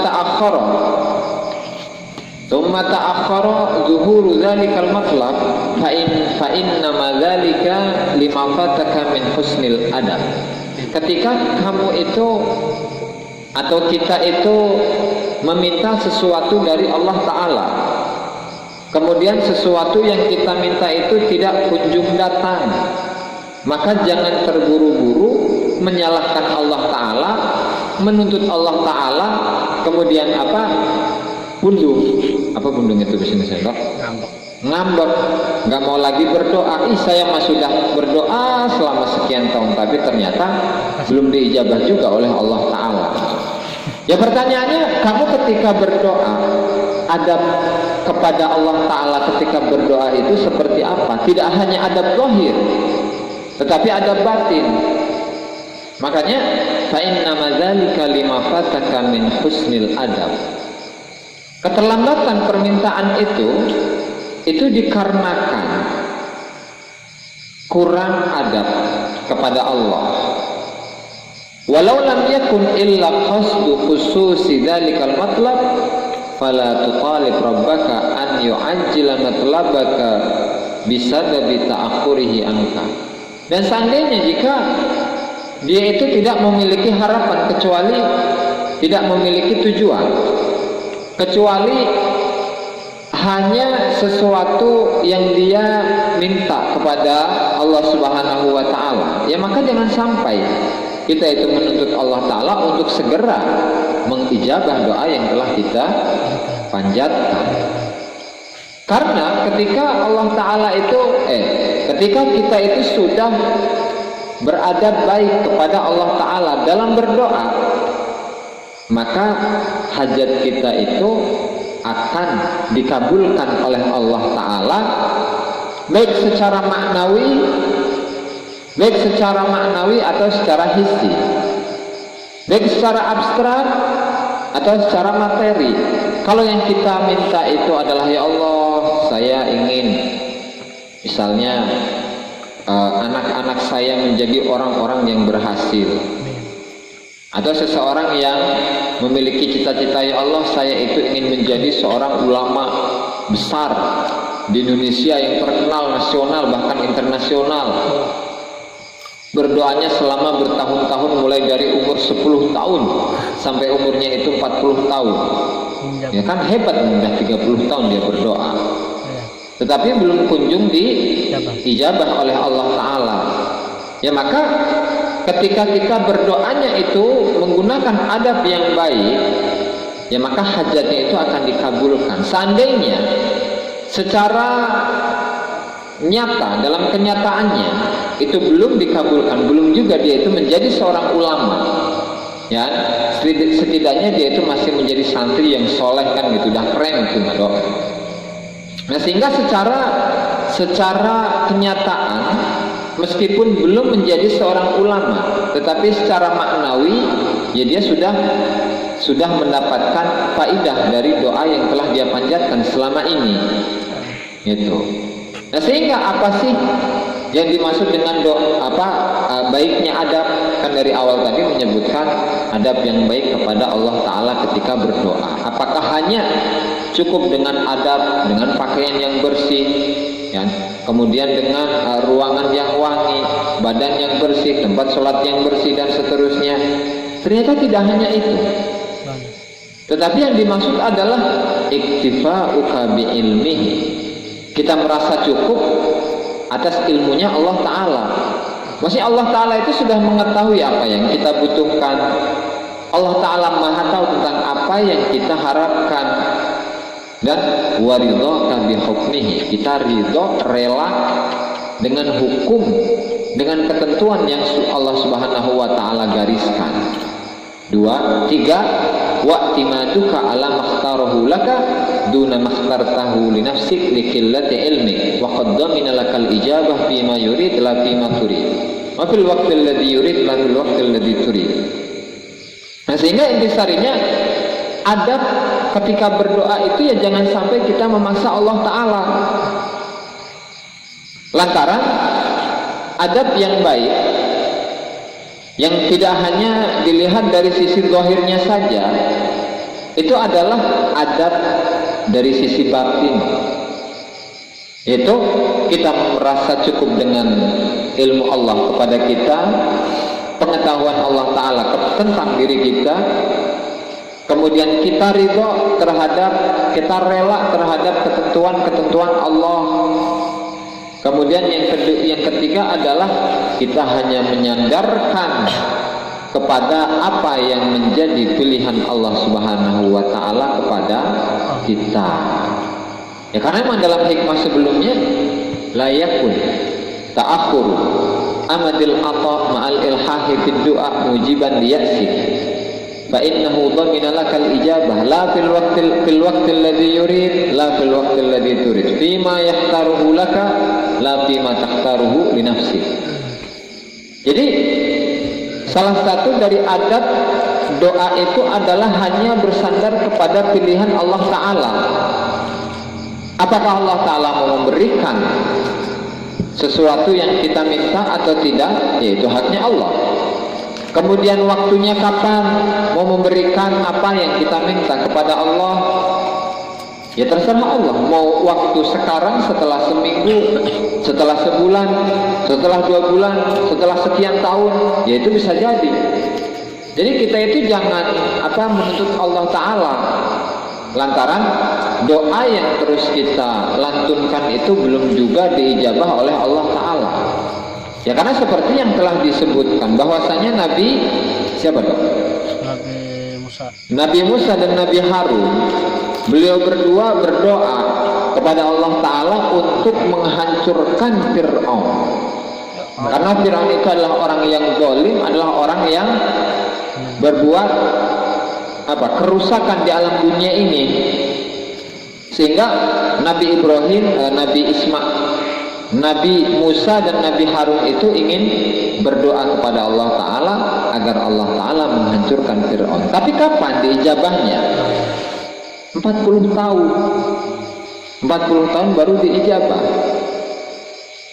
ta'akhkhara zuhuru dzalikal matlab fa inna ma dzalika lima fataka min husnil adab. Ketika kamu itu atau kita itu meminta sesuatu dari Allah Ta'ala, kemudian sesuatu yang kita minta itu tidak kunjung datang, maka jangan terburu-buru menyalahkan Allah Ta'ala, menuntut Allah Ta'ala, kemudian bundung. Apa bundung itu di sini, saya ngambek, nggak mau lagi berdoa. Saya mah sudah berdoa selama sekian tahun, tapi ternyata belum diijabah juga oleh Allah Ta'ala. Ya pertanyaannya, kamu ketika berdoa, adab kepada Allah Ta'ala ketika berdoa itu seperti apa? Tidak hanya adab zahir, tetapi adab batin. Makanya fa inna madzalika lima fataka min husnil adab. Keterlambatan permintaan itu dikarenakan kurang adab kepada Allah. Walau lam yakun illa qasdu khususi dzalikal matlab fala tutalib rabbaka an yu'ajjila matlabaka bisadabi ta'akhurihi anka. Dan seandainya jika dia itu tidak memiliki harapan kecuali tidak memiliki tujuan, kecuali hanya sesuatu yang dia minta kepada Allah Subhanahu wa Ta'ala, ya maka jangan sampai kita itu menuntut Allah Ta'ala untuk segera mengijabah doa yang telah kita panjatkan. Karena ketika Allah Ta'ala itu ketika kita itu sudah beradab baik kepada Allah Ta'ala dalam berdoa, maka hajat kita itu akan dikabulkan oleh Allah Ta'ala, baik secara maknawi atau secara hissi, baik secara abstrak atau secara materi. Kalau yang kita minta itu adalah, ya Allah, saya ingin misalnya anak-anak saya menjadi orang-orang yang berhasil, atau seseorang yang memiliki cita-cita, ya Allah, saya itu ingin menjadi seorang ulama besar di Indonesia yang terkenal nasional bahkan internasional. Berdoanya selama bertahun-tahun, mulai dari umur 10 tahun sampai umurnya itu 40 tahun. Ya kan hebat, sudah 30 tahun dia berdoa. Tetapi belum kunjung diijabah oleh Allah Ta'ala. Ya maka ketika kita berdoanya itu menggunakan adab yang baik, ya maka hajatnya itu akan dikabulkan. Seandainya secara nyata, dalam kenyataannya itu belum dikabulkan, belum juga dia itu menjadi seorang ulama, ya setidaknya dia itu masih menjadi santri yang soleh, kan gitu, udah keren itu doa. Nah sehingga secara kenyataan meskipun belum menjadi seorang ulama, tetapi secara maknawi ya dia sudah mendapatkan faidah dari doa yang telah dia panjatkan selama ini, gitu. Nah sehingga apa sih yang dimaksud dengan doa, baiknya adab? Kan dari awal tadi menyebutkan adab yang baik kepada Allah Ta'ala ketika berdoa. Apakah hanya cukup dengan adab, dengan pakaian yang bersih, ya, kemudian dengan ruangan yang wangi, badan yang bersih, tempat sholat yang bersih, dan seterusnya? Ternyata tidak hanya itu, tetapi yang dimaksud adalah iktifa'uka bi'ilmihi. Kita merasa cukup atas ilmunya Allah Ta'ala. Maksudnya Allah Ta'ala itu sudah mengetahui apa yang kita butuhkan. Allah Ta'ala maha tahu tentang apa yang kita harapkan. Dan waridhaka bihukmihi, kita ridho, rela dengan hukum, dengan ketentuan yang Allah Subhanahu wa Ta'ala gariskan. 2, 3, wa'timaduka ala makhtarahu laka duna makhtartahu li nafsik li qillati ilmik wa qaddamina lakal ijabah fima yurid la fima turid wa fil waqtil ladzi yurid la fil waqtil ladzi turid. Nah sehingga intisarinya adab ketika berdoa itu ya jangan sampai kita memaksa Allah Ta'ala. Lantaran adab yang baik yang tidak hanya dilihat dari sisi zahirnya saja, itu adalah adab dari sisi batin, yaitu kita merasa cukup dengan ilmu Allah kepada kita, pengetahuan Allah Ta'ala tentang diri kita, kemudian kita ridho terhadap, kita rela terhadap ketentuan-ketentuan Allah. Kemudian yang ketiga adalah kita hanya menyandarkan kepada apa yang menjadi pilihan Allah Subhanahu wa Ta'ala kepada kita. Ya karena memang dalam hikmah sebelumnya la yakun ta'akhur amadil ata ma'al ilhahi fid du'a mujiban liya'sik fa innahu dhamina lakal ijabah la fil waqtil ladzi yurid la fil waqtil ladzi turid fima yahtaruhu laka la fima takhtaruhu li nafsik. Jadi salah satu dari adab doa itu adalah hanya bersandar kepada pilihan Allah Ta'ala. Apakah Allah Ta'ala mau memberikan sesuatu yang kita minta atau tidak, yaitu haknya Allah. Kemudian waktunya kapan mau memberikan apa yang kita minta kepada Allah, Ya terserah Allah, mau waktu sekarang, setelah seminggu, setelah sebulan, setelah 2 bulan, setelah sekian tahun, ya itu bisa jadi. Jadi kita itu jangan menuntut Allah Ta'ala lantaran doa yang terus kita lantunkan itu belum juga diijabah oleh Allah Ta'ala. Ya karena seperti yang telah disebutkan bahwasanya Nabi siapa dok? Nabi Musa dan Nabi Harun, beliau berdua berdoa kepada Allah Ta'ala untuk menghancurkan Fir'aun. Karena Fir'aun itu adalah orang yang zalim, adalah orang yang berbuat kerusakan di alam dunia ini, sehingga Nabi Ibrahim, Nabi Ismail, Nabi Musa dan Nabi Harun itu ingin berdoa kepada Allah Ta'ala agar Allah Ta'ala menghancurkan Fir'aun. Tapi kapan diijabahnya? 40 tahun 40 tahun baru diijabah.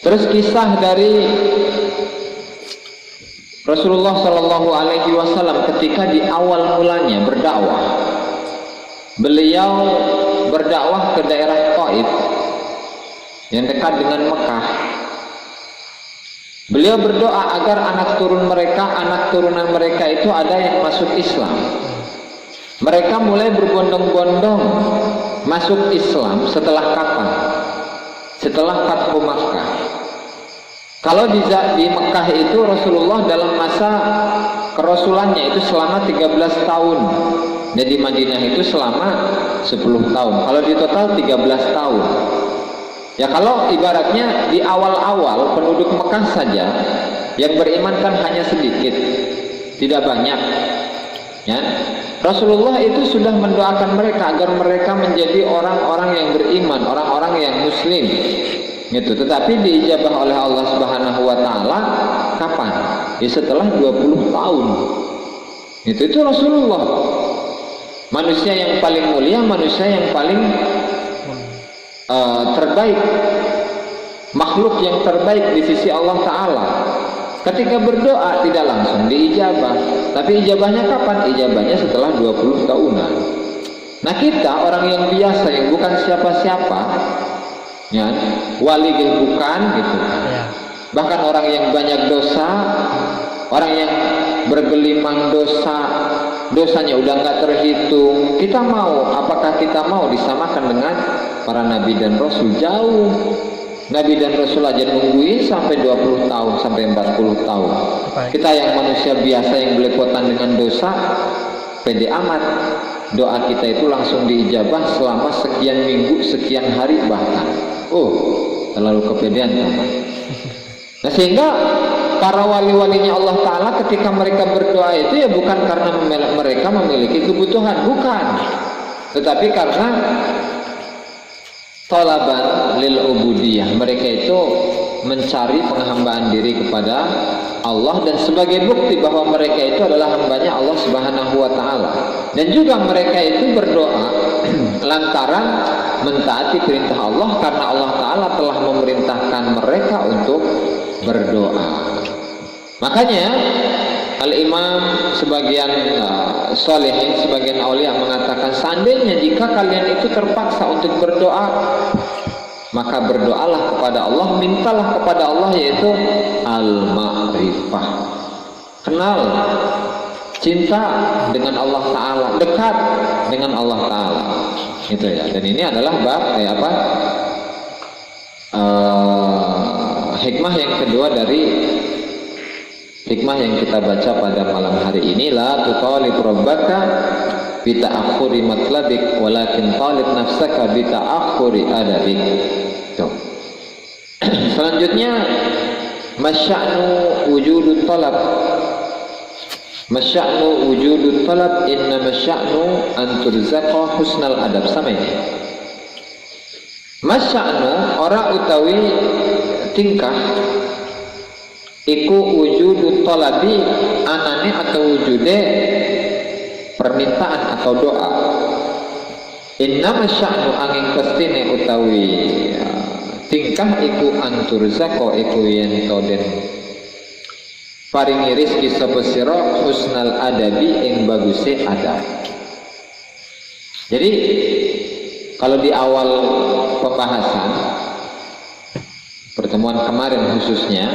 Terus kisah dari Rasulullah Shallallahu Alaihi Wasallam ketika di awal mulanya berdakwah, beliau berdakwah ke daerah Taif yang dekat dengan Mekah. Beliau berdoa agar anak turunan mereka itu ada yang masuk Islam. Mereka mulai berbondong-bondong masuk Islam setelah kapan? Setelah Fathu Makkah. Kalau di Mekah itu Rasulullah dalam masa kerasulannya itu selama 13 tahun, dan di Madinah itu selama 10 tahun. Kalau di total 13 tahun. Ya kalau ibaratnya di awal-awal penduduk Mekah saja yang beriman kan hanya sedikit, tidak banyak. Ya, Rasulullah itu sudah mendoakan mereka agar mereka menjadi orang-orang yang beriman, orang-orang yang muslim. Gitu. Tetapi diijabah oleh Allah Subhanahu wa Ta'ala kapan? Ya setelah 20 tahun. Itu Rasulullah. Manusia yang paling mulia, manusia yang paling terbaik, makhluk yang terbaik di sisi Allah Ta'ala. Ketika berdoa tidak langsung diijabah, tapi ijabahnya kapan? Ijabahnya setelah 20 tahunan. Nah kita orang yang biasa, yang bukan siapa-siapa, ya, wali bukan gitu, bahkan orang yang banyak dosa, orang yang bergelimang dosa, dosanya udah nggak terhitung, kita mau, apakah kita mau disamakan dengan para nabi dan rasul? Jauh. Nabi dan rasul aja nungguin sampai 20 tahun sampai 40 tahun. Kita yang manusia biasa yang belepotan dengan dosa, pede amat. Doa kita itu langsung diijabah selama sekian minggu, sekian hari bahkan. Terlalu kepedean teman. Nah sehingga para wali-walinya Allah Ta'ala ketika mereka berdoa itu ya bukan karena mereka memiliki kebutuhan, bukan, tetapi karena talaban lil ubudiyah, mereka itu mencari penghambaan diri kepada Allah, dan sebagai bukti bahwa mereka itu adalah hambanya Allah Subhanahu wa Ta'ala. Dan juga mereka itu berdoa lantaran mentaati perintah Allah, karena Allah Ta'ala telah memerintahkan mereka untuk berdoa. Makanya Al-Imam sebagian solehin, sebagian aulia mengatakan, seandainya jika kalian itu terpaksa untuk berdoa, maka berdoalah kepada Allah, mintalah kepada Allah, yaitu al-ma'rifah, kenal, cinta dengan Allah Ta'ala, dekat dengan Allah Ta'ala, gitu ya. Dan ini adalah hikmah yang kedua dari hikmah yang kita baca pada malam hari ini. La tutalib rabbaka bita'akhuri matlabik walakin talib nafsaka bita'akhuri adabik. Tuh. Selanjutnya masya'nu wujudut talab. Masya'nu wujudut talab inna masya'nu anturzaqa husnal adab. Sama ini. Masya'nu ora utawi tingkah iku wujudut talabi anane atau wujude permintaan atau doa. Innama sya'nu angin pestine utawi tingkah iku anturzaqo iku yen den paringi rizki sapa sira husnal adabi ing baguse adab. Jadi kalau di awal pembahasan pertemuan kemarin khususnya,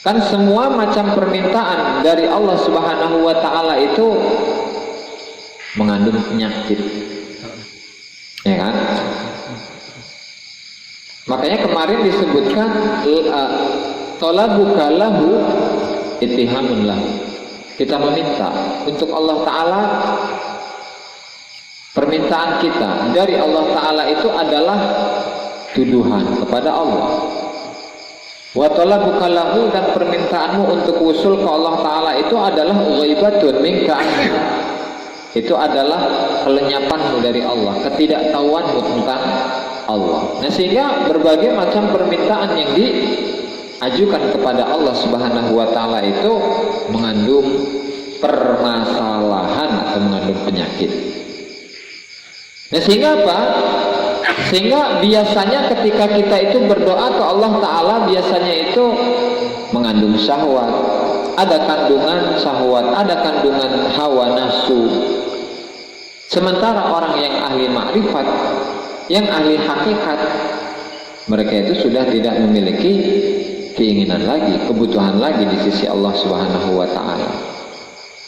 kan semua macam permintaan dari Allah Subhanahu wa Ta'ala itu mengandung penyakit, ya kan? Makanya kemarin disebutkan talabuka lahu ittihamun lahu. Kita meminta untuk Allah Ta'ala, permintaan kita dari Allah Ta'ala itu adalah tuduhan kepada Allah. Wa talabuka lahu, dan permintaanmu untuk usul ke Allah Ta'ala itu adalah ghaibatun minka anhu. Itu adalah kelenyapanmu dari Allah, ketidaktahuanmu tentang Allah. Nah, sehingga berbagai macam permintaan yang diajukan kepada Allah Subhanahu wa Ta'ala itu mengandung permasalahan atau mengandung penyakit. Nah, sehingga apa? Sehingga biasanya ketika kita itu berdoa ke Allah Ta'ala, biasanya itu mengandung syahwat, ada kandungan syahwat, ada kandungan hawa nafsu. Sementara orang yang ahli makrifat, yang ahli hakikat, mereka itu sudah tidak memiliki keinginan lagi, kebutuhan lagi di sisi Allah Subhanahu wa Ta'ala.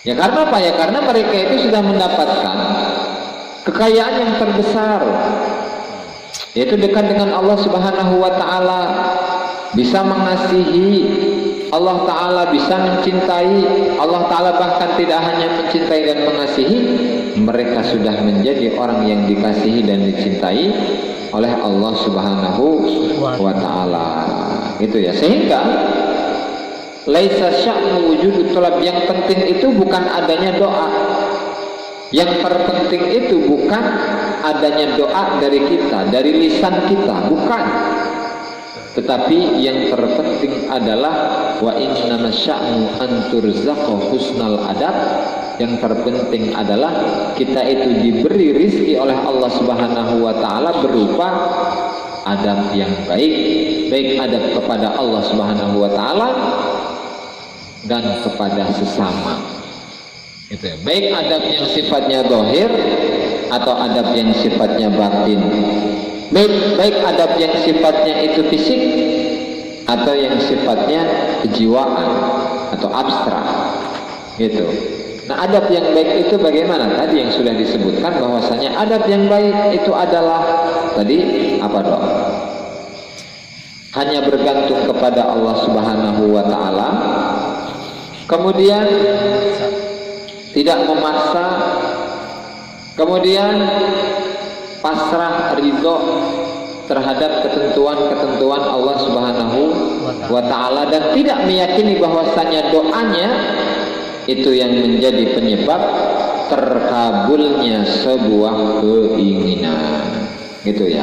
Ya karena apa? Ya karena mereka itu sudah mendapatkan kekayaan yang terbesar, yaitu dekat dengan Allah Subhanahu wa Ta'ala, bisa mengasihi Allah Ta'ala, bisa mencintai Allah Ta'ala, bahkan tidak hanya mencintai dan mengasihi, mereka sudah menjadi orang yang dikasihi dan dicintai oleh Allah Subhanahu wa Ta'ala. Gitu ya. Sehingga laisa sya'nu wujudu talab, yang penting itu bukan adanya doa. Yang terpenting itu bukan adanya doa dari kita, dari lisan kita, bukan. Tetapi yang terpenting adalah wa innama sya'nu an turzaqa husnal adab. Yang terpenting adalah kita itu diberi rizki oleh Allah Subhanahu wa Ta'ala berupa adab yang baik, baik adab kepada Allah Subhanahu wa Ta'ala dan kepada sesama. Itu ya. Baik adab yang sifatnya zahir atau adab yang sifatnya batin. Baik adab yang sifatnya itu fisik atau yang sifatnya kejiwaan atau abstrak. Gitu. Nah, adab yang baik itu bagaimana? Tadi yang sudah disebutkan bahwasanya adab yang baik itu adalah tadi apa doa? Hanya bergantung kepada Allah Subhanahu wa Ta'ala. Kemudian tidak memaksa, kemudian pasrah ridho terhadap ketentuan-ketentuan Allah Subhanahu wa Ta'ala, dan tidak meyakini bahwasanya doanya itu yang menjadi penyebab terkabulnya sebuah keinginan, gitu ya.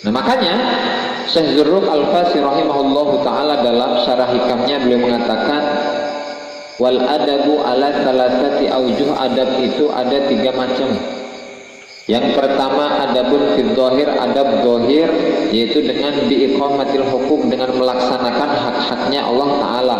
Nah, makanya Syekh Zurruq Al-Fasi rahimahullahu ta'ala dalam syarah hikamnya beliau mengatakan, wal adabu ala salasati aujuh, adab itu ada 3 macam. Yang pertama adabun fid dhahir, adab dhahir, yaitu dengan biiqamatil hukum, dengan melaksanakan hak-haknya Allah Ta'ala.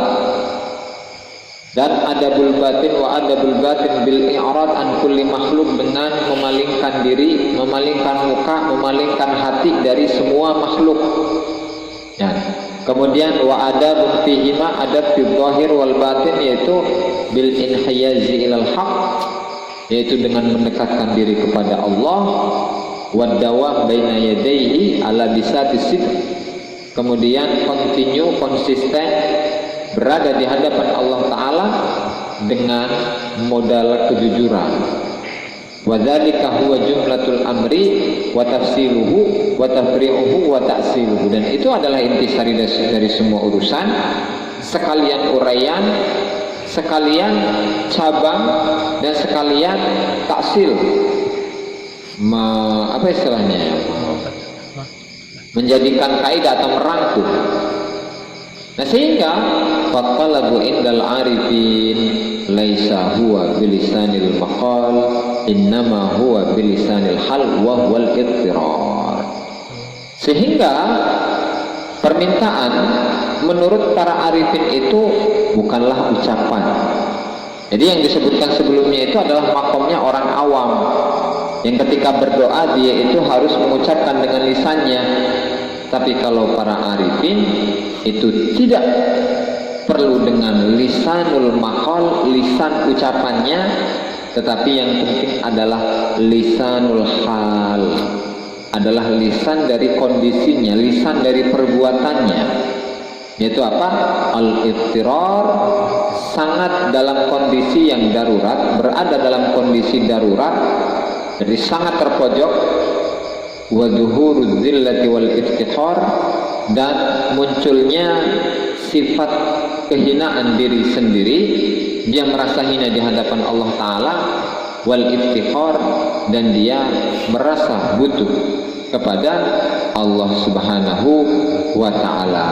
Dan adabul batin wa adabul batin bil i'rad an kulli makhluk, dengan memalingkan diri, memalingkan muka, memalingkan hati dari semua makhluk. Ya. Kemudian wa adabun fihima, adab fil zahir wal batin, yaitu bil inhiyazi ilal haq, yaitu dengan mendekatkan diri kepada Allah, wa dawam baina yadayhi ala bisati sidq, kemudian konsisten berada di hadapan Allah Ta'ala dengan modal kejujuran. Wa dzalika huwa jumlatul amri wa tafsiluhu wa tafri'uhu wa ta'siluhu, dan itu adalah intisari dari semua urusan, sekalian uraian, sekalian cabang, dan sekalian taksil, apa istilahnya, menjadikan kaidah atau merangkum. Nah, sehingga fatalabu indal arifin laisa huwa bilisanil maqal, innama huwa bilisanil hal wa huwal ittirar. Sehingga permintaan menurut para arifin itu bukanlah ucapan. Jadi yang disebutkan sebelumnya itu adalah makomnya orang awam. yang ketika berdoa dia itu harus mengucapkan dengan lisannya. Tapi kalau para arifin itu tidak perlu dengan lisanul maqal, lisan ucapannya, tetapi yang penting adalah lisanul hal, adalah lisan dari kondisinya, lisan dari perbuatannya, yaitu apa? Al-iftirar, sangat dalam kondisi yang darurat, berada dalam kondisi darurat, jadi sangat terpojok, wa dhuhuruz zillati wal iftikhar, dan munculnya sifat kehinaan diri sendiri, dia merasa hina di hadapan Allah Ta'ala, wal iftikhar, dan dia merasa butuh kepada Allah Subhanahu wa Ta'ala.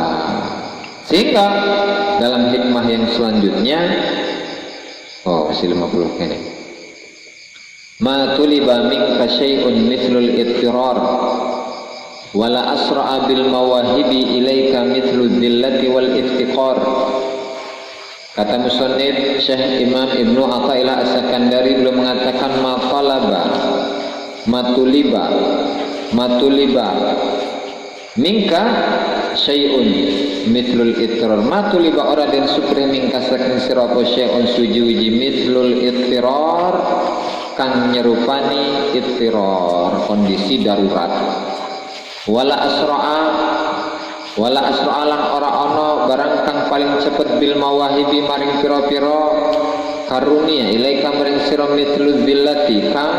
Sehingga dalam hikmah yang selanjutnya, masih 50 ini, ma tuliba minka syai'un mithlul ittirar wala asra'a bil mawahibi ilaika mithlu dhillati wal iftiqar. Kata musannif Syekh Imam Ibnu Athaillah As-Sakandari beliau mengatakan matuliba minka syai'un mithlul ittirar, matuliba ora den supre mingka saking sira apa syai'un suji-uji mithlul ittirar kang nyerupani ittirar, kondisi darurat. Wala asra'a lan ora ana barang kang paling cepet bil mawahibi maring pira-pira karunia ilaika maring sira mithlul billati kang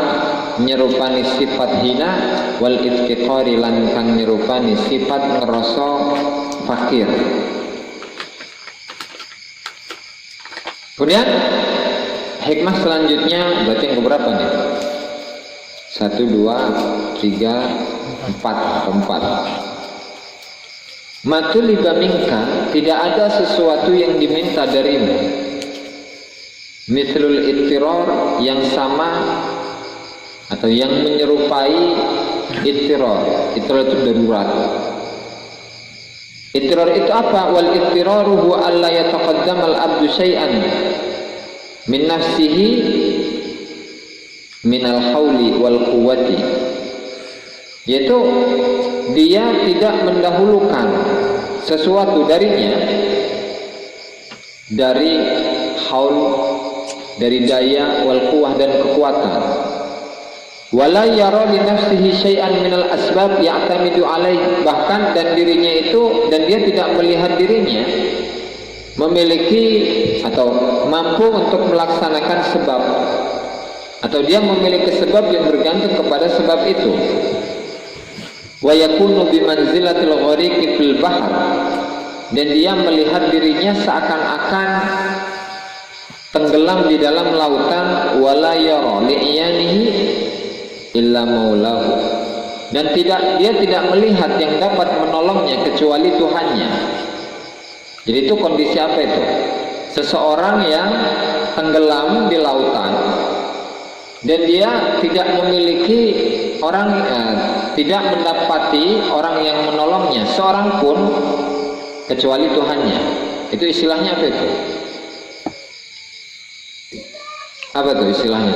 nyerupani sifat hina wal iftiqari lan kang nyerupani sifat ngerasa fakir. Kemudian hikmah selanjutnya berarti yang keberapa nih? 1, 2, 3, 4. Matuliba minka, tidak ada sesuatu yang diminta darimu. Mithlul ittirar, yang sama atau yang menyerupai ittirar. Ittirar itu darurat. Ittirar itu apa? Wal ittiraru huwa alla yataqaddam al-abdu syai'an min nafsihi minal hauli wal quwwati, yaitu dia tidak mendahulukan sesuatu darinya, dari haul, dari daya, wal quwwah, dan kekuatan. Wala yara li nafsihi syai'an minal asbab ya'tamidu alaih, bahkan dan dirinya itu, dan dia tidak melihat dirinya memiliki atau mampu untuk melaksanakan sebab, atau dia memiliki sebab yang bergantung kepada sebab itu. Wa yakunu bi manzilatil ghariqi fil bahr, dan dia melihat dirinya seakan-akan tenggelam di dalam lautan. Wala yara li'iyanihi illa maulahu, dan dia tidak melihat yang dapat menolongnya kecuali Tuhannya. Jadi itu kondisi apa itu? Seseorang yang tenggelam di lautan dan dia tidak memiliki orang, tidak mendapati orang yang menolongnya seorang pun kecuali Tuhannya. Itu istilahnya apa itu? Apa itu istilahnya?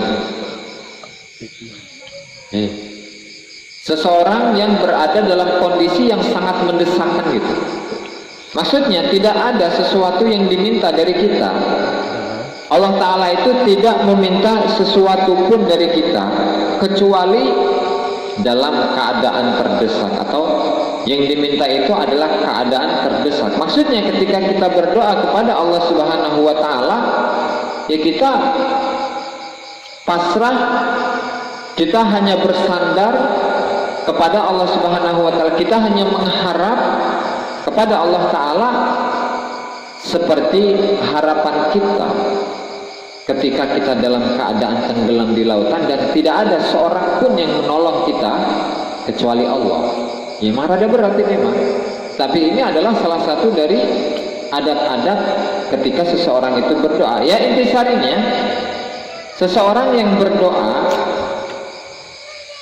Seseorang yang berada dalam kondisi yang sangat mendesakkan gitu. Maksudnya tidak ada sesuatu yang diminta dari kita. Allah Ta'ala itu tidak meminta sesuatu pun dari kita kecuali dalam keadaan terdesak, atau yang diminta itu adalah keadaan terdesak. Maksudnya ketika kita berdoa kepada Allah Subhanahu wa Ta'ala, ya kita pasrah, kita hanya bersandar kepada Allah Subhanahu wa Ta'ala, kita hanya mengharap kepada Allah Ta'ala seperti harapan kita ketika kita dalam keadaan tenggelam di lautan dan tidak ada seorang pun yang menolong kita kecuali Allah. Ya marada berarti memang, tapi ini adalah salah satu dari adab-adab ketika seseorang itu berdoa. Ya intisarinya, seseorang yang berdoa,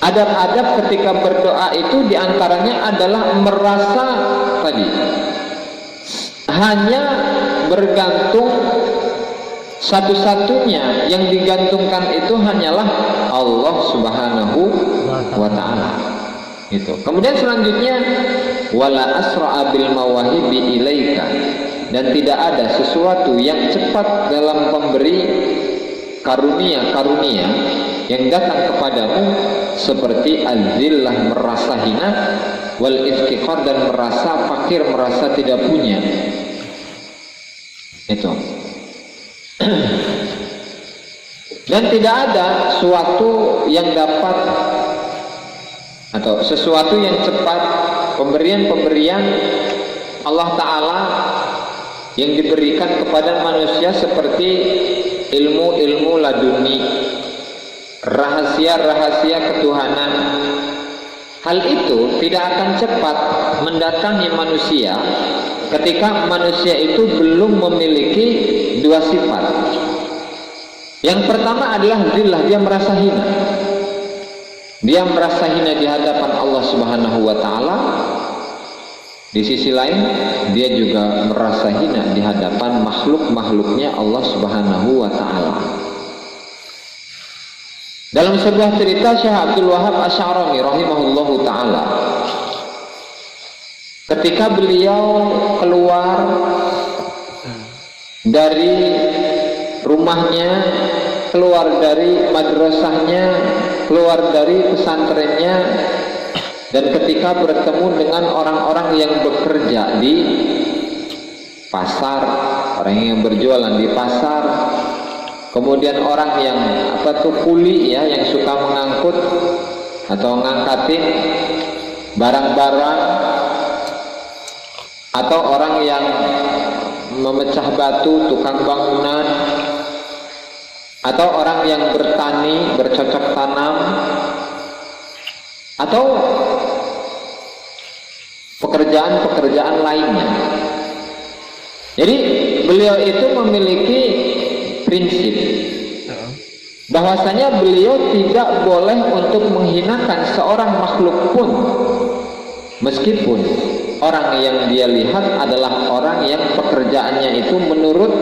adab-adab ketika berdoa itu diantaranya adalah merasa tadi hanya bergantung satu-satunya yang digantungkan itu hanyalah Allah Subhanahu wa ta'ala. Itu. Kemudian selanjutnya wala asra'a bil mawahibi ilaika, dan tidak ada sesuatu yang cepat dalam pemberi karunia-karunia yang datang kepadamu seperti al-zillah, merasa hina, wal iftiqar, dan merasa fakir, merasa tidak punya. Itu. Dan tidak ada suatu yang dapat atau sesuatu yang cepat, pemberian-pemberian Allah Ta'ala yang diberikan kepada manusia seperti ilmu-ilmu laduni, rahasia-rahasia ketuhanan. Hal itu tidak akan cepat mendatangi manusia ketika manusia itu belum memiliki dua sifat. Yang pertama adalah zillah, dia merasa hina. Dia merasa hina di hadapan Allah Subhanahu wa ta'ala. Di sisi lain, dia juga merasa hina di hadapan makhluk-makhluknya Allah Subhanahu wa ta'ala. Dalam sebuah cerita, Syekh Abdul Wahab Asy'arani rahimahullahu ta'ala, ketika beliau keluar dari rumahnya, keluar dari madrasahnya, keluar dari pesantrennya, dan ketika bertemu dengan orang-orang yang bekerja di pasar, orang yang berjualan di pasar, kemudian orang yang kuli ya, yang suka mengangkut atau ngangkatin barang-barang, atau orang yang memecah batu, tukang bangunan, atau orang yang bertani, bercocok tanam, atau pekerjaan-pekerjaan lainnya. Jadi beliau itu memiliki prinsip bahwasanya beliau tidak boleh untuk menghinakan seorang makhluk pun, meskipun orang yang dia lihat adalah orang yang pekerjaannya itu menurut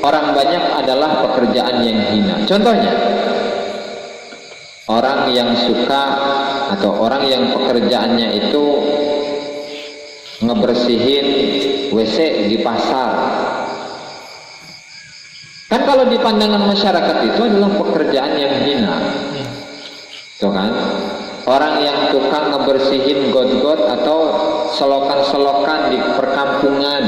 orang banyak adalah pekerjaan yang hina. Contohnya, orang yang suka atau orang yang pekerjaannya itu ngebersihin WC di pasar. Kan kalau di pandangan masyarakat itu adalah pekerjaan yang hina. Tuh kan? Orang yang tukang ngebersihin got-got atau selokan-selokan di perkampungan,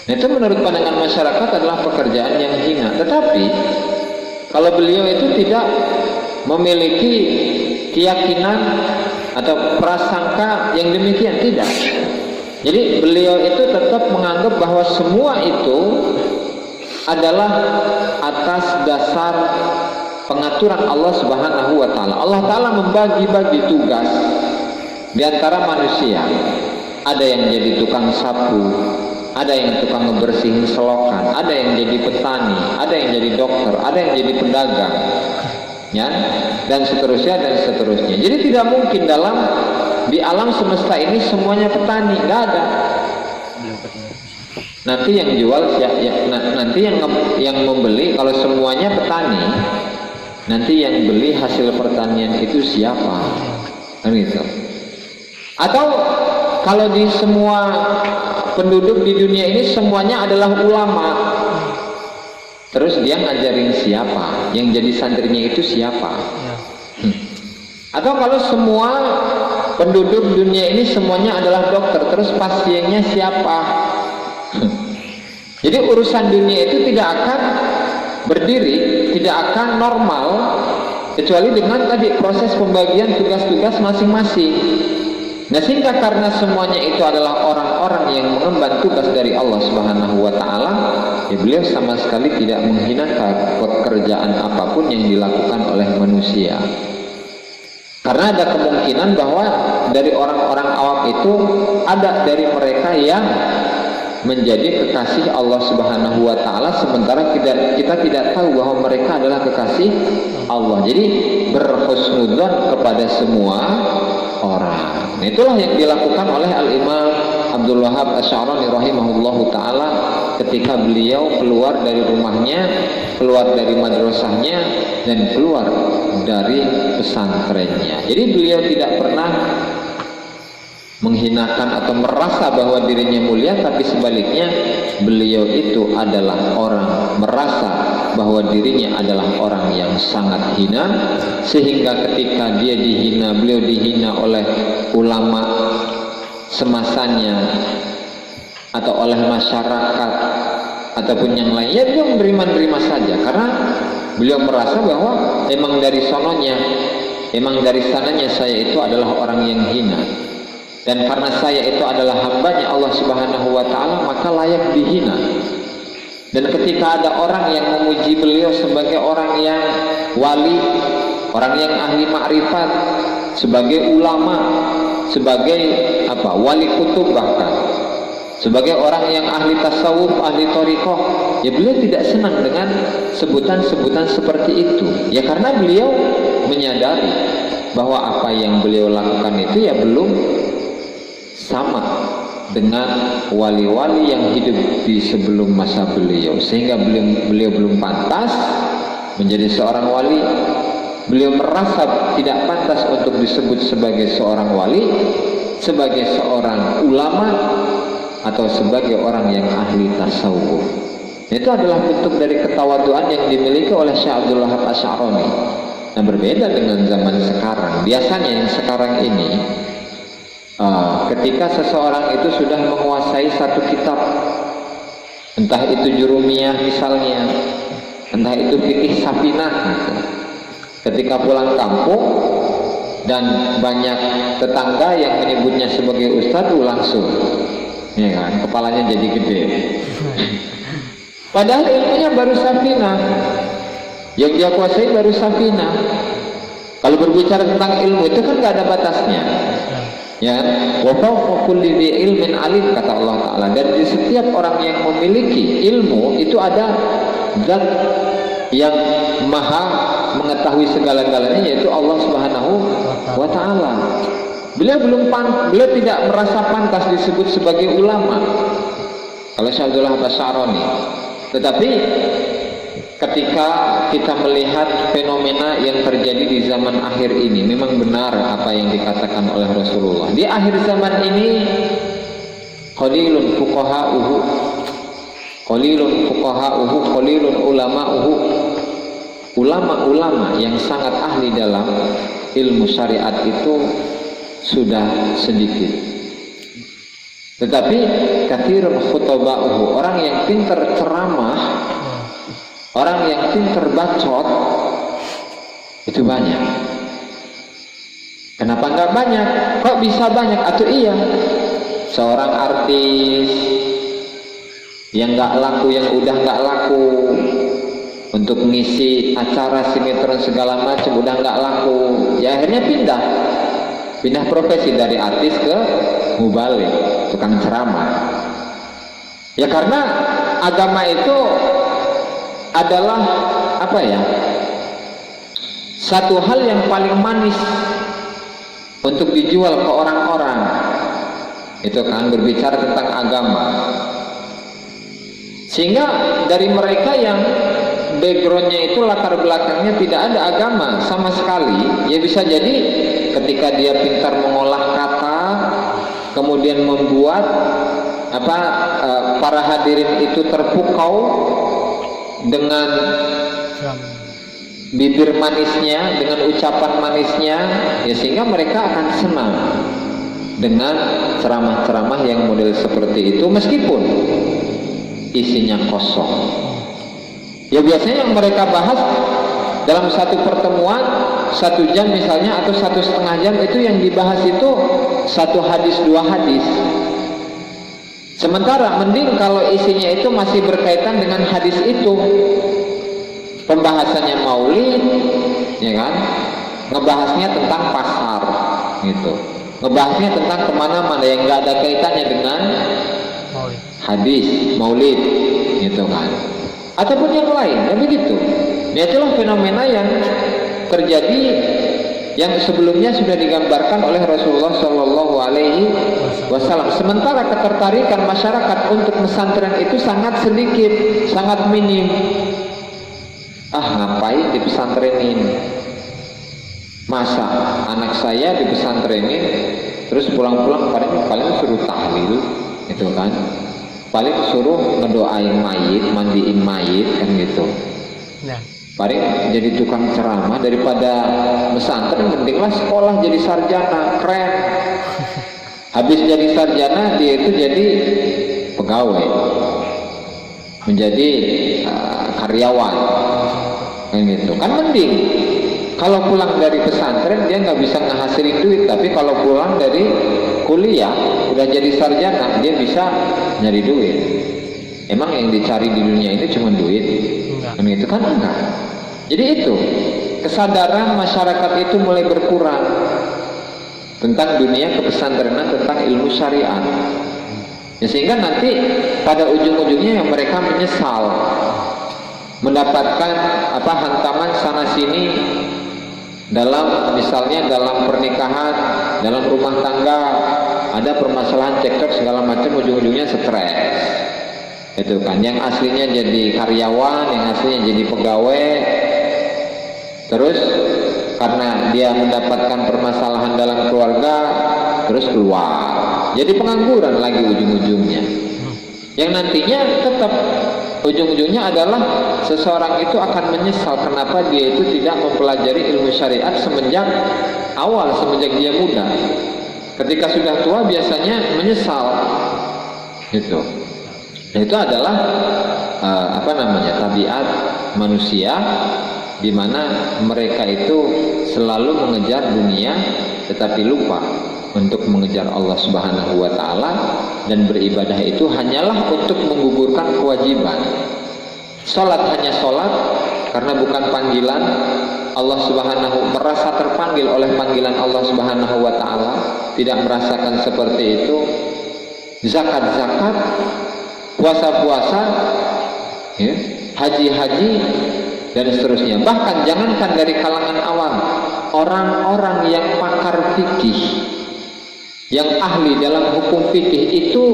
itu menurut pandangan masyarakat adalah pekerjaan yang hina. Tetapi kalau beliau itu tidak memiliki keyakinan atau prasangka yang demikian, tidak. Jadi beliau itu tetap menganggap bahwa semua itu adalah atas dasar pengaturan Allah Subhanahu wa ta'ala. Allah ta'ala membagi-bagi tugas di antara manusia. Ada yang jadi tukang sapu, ada yang tukang ngebersihin selokan, ada yang jadi petani, ada yang jadi dokter, ada yang jadi pedagang, ya, dan seterusnya dan seterusnya. Jadi tidak mungkin di alam semesta ini semuanya petani, nggak ada. Nanti yang jual nanti yang membeli, kalau semuanya petani, nanti yang beli hasil pertanian itu siapa? Kan gitu. Atau kalau di semua penduduk di dunia ini semuanya adalah ulama, terus dia ngajarin siapa? Yang jadi santrinya itu siapa? Atau kalau semua penduduk dunia ini semuanya adalah dokter, terus pasiennya siapa? Jadi urusan dunia itu tidak akan berdiri, tidak akan normal kecuali dengan tadi proses pembagian tugas-tugas masing-masing. Nah, sehingga karena semuanya itu adalah orang-orang yang mengemban tugas dari Allah Subhanahu wa ta'ala, ya beliau sama sekali tidak menghinakan pekerjaan apapun yang dilakukan oleh manusia. Karena ada kemungkinan bahwa dari orang-orang awam itu ada dari mereka yang menjadi kekasih Allah Subhanahu wa ta'ala, sementara kita tidak tahu bahwa mereka adalah kekasih Allah. Jadi berhusnudzon kepada semua orang. Nah, itulah yang dilakukan oleh Al-Imam Abdul Wahab Asy'arani rahimahullahu taala ketika beliau keluar dari rumahnya, keluar dari madrasahnya, dan keluar dari pesantrennya. Jadi beliau tidak pernah menghinakan atau merasa bahwa dirinya mulia, tapi sebaliknya beliau itu adalah orang merasa bahwa dirinya adalah orang yang sangat hina, sehingga ketika dia dihina, beliau dihina oleh ulama semasanya atau oleh masyarakat ataupun yang lainnya, beliau menerima saja karena beliau merasa bahwa emang dari sononya, emang dari sananya saya itu adalah orang yang hina, dan karena saya itu adalah hambanya Allah Subhanahu wa ta'ala, maka layak dihina. Dan ketika ada orang yang memuji beliau sebagai orang yang wali, orang yang ahli ma'rifat, sebagai ulama, sebagai wali kutub, bahkan sebagai orang yang ahli tasawuf, ahli thariqah, ya beliau tidak senang dengan sebutan-sebutan seperti itu. Ya karena beliau menyadari bahwa apa yang beliau lakukan itu ya belum sama dengan wali-wali yang hidup di sebelum masa beliau, sehingga beliau belum pantas menjadi seorang wali. Beliau merasa tidak pantas untuk disebut sebagai seorang wali, sebagai seorang ulama, atau sebagai orang yang ahli tasawuf. Itu adalah bentuk dari ketawaduan yang dimiliki oleh Syekh Abdul Wahab Asy'arani. Nah, berbeda dengan zaman sekarang. Biasanya yang sekarang ini, ketika seseorang itu sudah menguasai satu kitab, entah itu Jurumiyah misalnya, entah itu Fiqih Safinah gitu, ketika pulang kampung dan banyak tetangga yang menyebutnya sebagai ustadz, langsung ya kan, kepalanya jadi gede. Padahal ilmunya baru Safinah, yang dia kuasai baru Safinah. Kalau berbicara tentang ilmu itu kan nggak ada batasnya, ya. Wa fawqa kulli dzi ilmin alim, kata Allah Taala. Dan di setiap orang yang memiliki ilmu itu ada zat yang maha mengetahui segala-galanya, yaitu Allah Subhanahu wa Ta'ala. Beliau tidak merasa pantas disebut sebagai ulama, kalau Syekh Abdul Wahab Asy'arani. Tetapi ketika kita melihat fenomena yang terjadi di zaman akhir ini, memang benar apa yang dikatakan oleh Rasulullah. Di akhir zaman ini qalilun fuqaha'uhu, qalilun ulama'uhu. Ulama-ulama yang sangat ahli dalam ilmu syariat itu sudah sedikit. Tetapi katsirun khutaba'uhu, orang yang pintar ceramah, orang yang pintar bacot itu banyak. Kenapa enggak banyak? Kok bisa banyak? Atau iya, seorang artis yang enggak laku, yang udah enggak laku, untuk mengisi acara sinetron segala macam udah enggak laku, ya akhirnya pindah profesi dari artis ke mubalik, tukang ceramah. Ya karena agama itu adalah satu hal yang paling manis untuk dijual ke orang-orang. Itu kan berbicara tentang agama. Sehingga dari mereka yang backgroundnya itu, latar belakangnya tidak ada agama sama sekali, ya bisa jadi ketika dia pintar mengolah kata, kemudian membuat para hadirin itu terpukau dengan bibir manisnya, dengan ucapan manisnya, ya sehingga mereka akan senang dengan ceramah-ceramah yang model seperti itu, meskipun isinya kosong. Ya biasanya yang mereka bahas dalam satu pertemuan 1 jam misalnya, atau 1,5 jam, itu yang dibahas itu 1 hadis 2 hadis. Sementara mending kalau isinya itu masih berkaitan dengan hadis itu, pembahasannya maulid, ya kan, ngebahasnya tentang pasar gitu, ngebahasnya tentang kemana-mana yang nggak ada kaitannya dengan hadis maulid gitu kan, ataupun yang lain, ya begitu. Nah, itulah fenomena yang terjadi yang sebelumnya sudah digambarkan oleh Rasulullah Shallallahu Alaihi Wasallam. Sementara ketertarikan masyarakat untuk pesantren itu sangat sedikit, sangat minim. Ngapain di pesantrenin? Masa anak saya di pesantrenin, terus pulang-pulang paling suruh tahlil, gitu kan? Paling suruh ngedoain mayit, mandiin mayit, kan gitu. Nah. Paling jadi tukang ceramah daripada pesantren, mendinglah sekolah jadi sarjana, keren. Habis jadi sarjana dia itu jadi pegawai, menjadi karyawan, kan gitu. Kan mending kalau pulang dari pesantren dia nggak bisa ngehasilin duit, tapi kalau pulang dari kuliah udah jadi sarjana dia bisa nyari duit. Emang yang dicari di dunia ini cuma duit? Kan gitu kan enggak. Jadi itu kesadaran masyarakat itu mulai berkurang tentang dunia kepesantrenan, tentang ilmu syariat. Ya, sehingga nanti pada ujung-ujungnya yang mereka menyesal mendapatkan hantaman sana sini dalam, misalnya dalam pernikahan, dalam rumah tangga ada permasalahan cekcok segala macam, ujung-ujungnya stres. Itu kan, yang aslinya jadi karyawan, yang aslinya jadi pegawai, terus karena dia mendapatkan permasalahan dalam keluarga terus keluar jadi pengangguran lagi ujung-ujungnya, yang nantinya tetap ujung-ujungnya adalah seseorang itu akan menyesal kenapa dia itu tidak mempelajari ilmu syariat semenjak awal, semenjak dia muda. Ketika sudah tua biasanya menyesal gitu. Nah, itu adalah tabiat manusia, di mana mereka itu selalu mengejar dunia tetapi lupa untuk mengejar Allah Subhanahu wa taala, dan beribadah itu hanyalah untuk menggugurkan kewajiban. Salat hanya salat karena bukan panggilan Allah Subhanahu, merasa terpanggil oleh panggilan Allah Subhanahu wa taala, tidak merasakan seperti itu. Zakat-zakat, puasa-puasa, ya, haji-haji, dan seterusnya. Bahkan jangankan dari kalangan awam, orang-orang yang pakar fikih, yang ahli dalam hukum fikih itu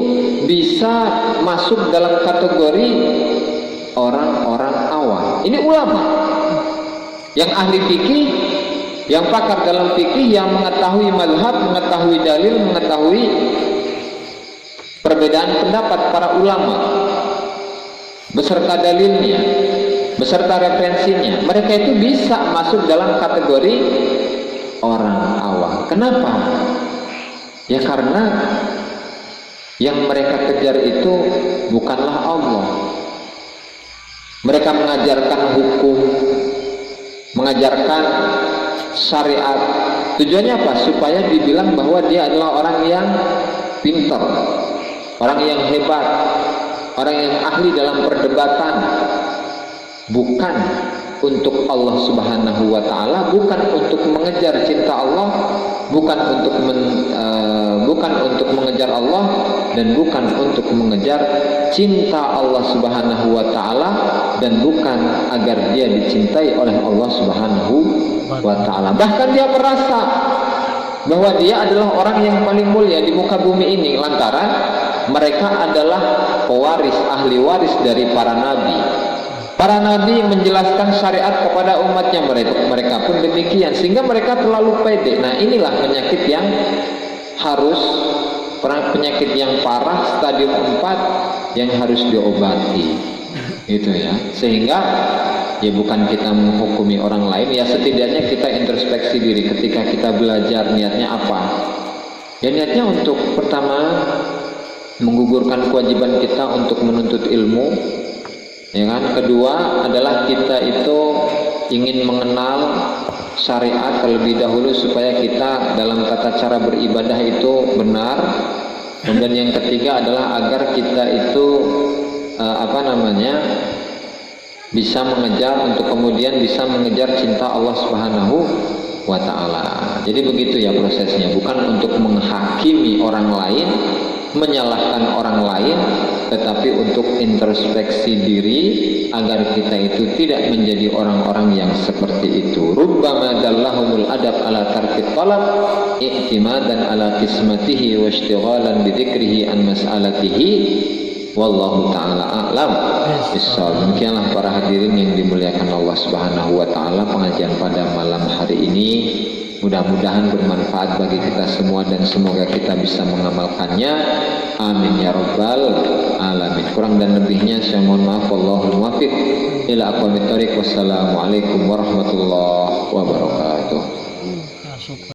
bisa masuk dalam kategori orang-orang awam. Ini ulama yang ahli fikih, yang pakar dalam fikih, yang mengetahui mazhab, mengetahui dalil, mengetahui perbedaan pendapat para ulama beserta dalilnya, beserta referensinya. Mereka itu bisa masuk dalam kategori orang awam. Kenapa? Ya karena yang mereka kejar itu bukanlah Allah. Mereka mengajarkan hukum, mengajarkan syariat. Tujuannya apa? Supaya dibilang bahwa dia adalah orang yang pintar, orang yang hebat, orang yang ahli dalam perdebatan. Bukan untuk Allah Subhanahu wa taala, bukan untuk mengejar cinta Allah, bukan untuk mengejar Allah, dan bukan untuk mengejar cinta Allah Subhanahu wa taala, dan bukan agar dia dicintai oleh Allah Subhanahu wa taala. Bahkan dia merasa bahwa dia adalah orang yang paling mulia di muka bumi ini lantaran mereka adalah pewaris, ahli waris dari para nabi. Para nabi menjelaskan syariat kepada umatnya, mereka pun demikian, sehingga mereka terlalu pede. Nah, inilah penyakit yang penyakit yang parah, stadium 4 yang harus diobati. Itu ya. Sehingga ya bukan kita menghukumi orang lain, ya setidaknya kita introspeksi diri ketika kita belajar, niatnya apa? Ya niatnya untuk pertama menggugurkan kewajiban kita untuk menuntut ilmu, ya kan? Kedua adalah kita itu ingin mengenal syariat terlebih dahulu supaya kita dalam tata cara beribadah itu benar. Kemudian yang ketiga adalah agar kita itu bisa mengejar, untuk kemudian bisa mengejar cinta Allah Subhanahu wa taala. Jadi begitu ya prosesnya, bukan untuk menghakimi orang lain, menyalahkan orang lain, tetapi untuk introspeksi diri agar kita itu tidak menjadi orang-orang yang seperti itu. Rubbama dallahumul adab ala tarki talab i'timadan ala qismatihi wa ishtighalan bi dzikrihi an mas'alatihi wallahu taala a'lam bissawab. Demikianlah para hadirin yang dimuliakan Allah Subhanahu wa taala, pengajian pada malam hari ini mudah-mudahan bermanfaat bagi kita semua dan semoga kita bisa mengamalkannya. Amin ya rabbal alamin. Kurang dan lebihnya saya mohon maaf. Wallahul muwaffiq ila aqwamit thoriq. Wassalamualaikum warahmatullahi wabarakatuh.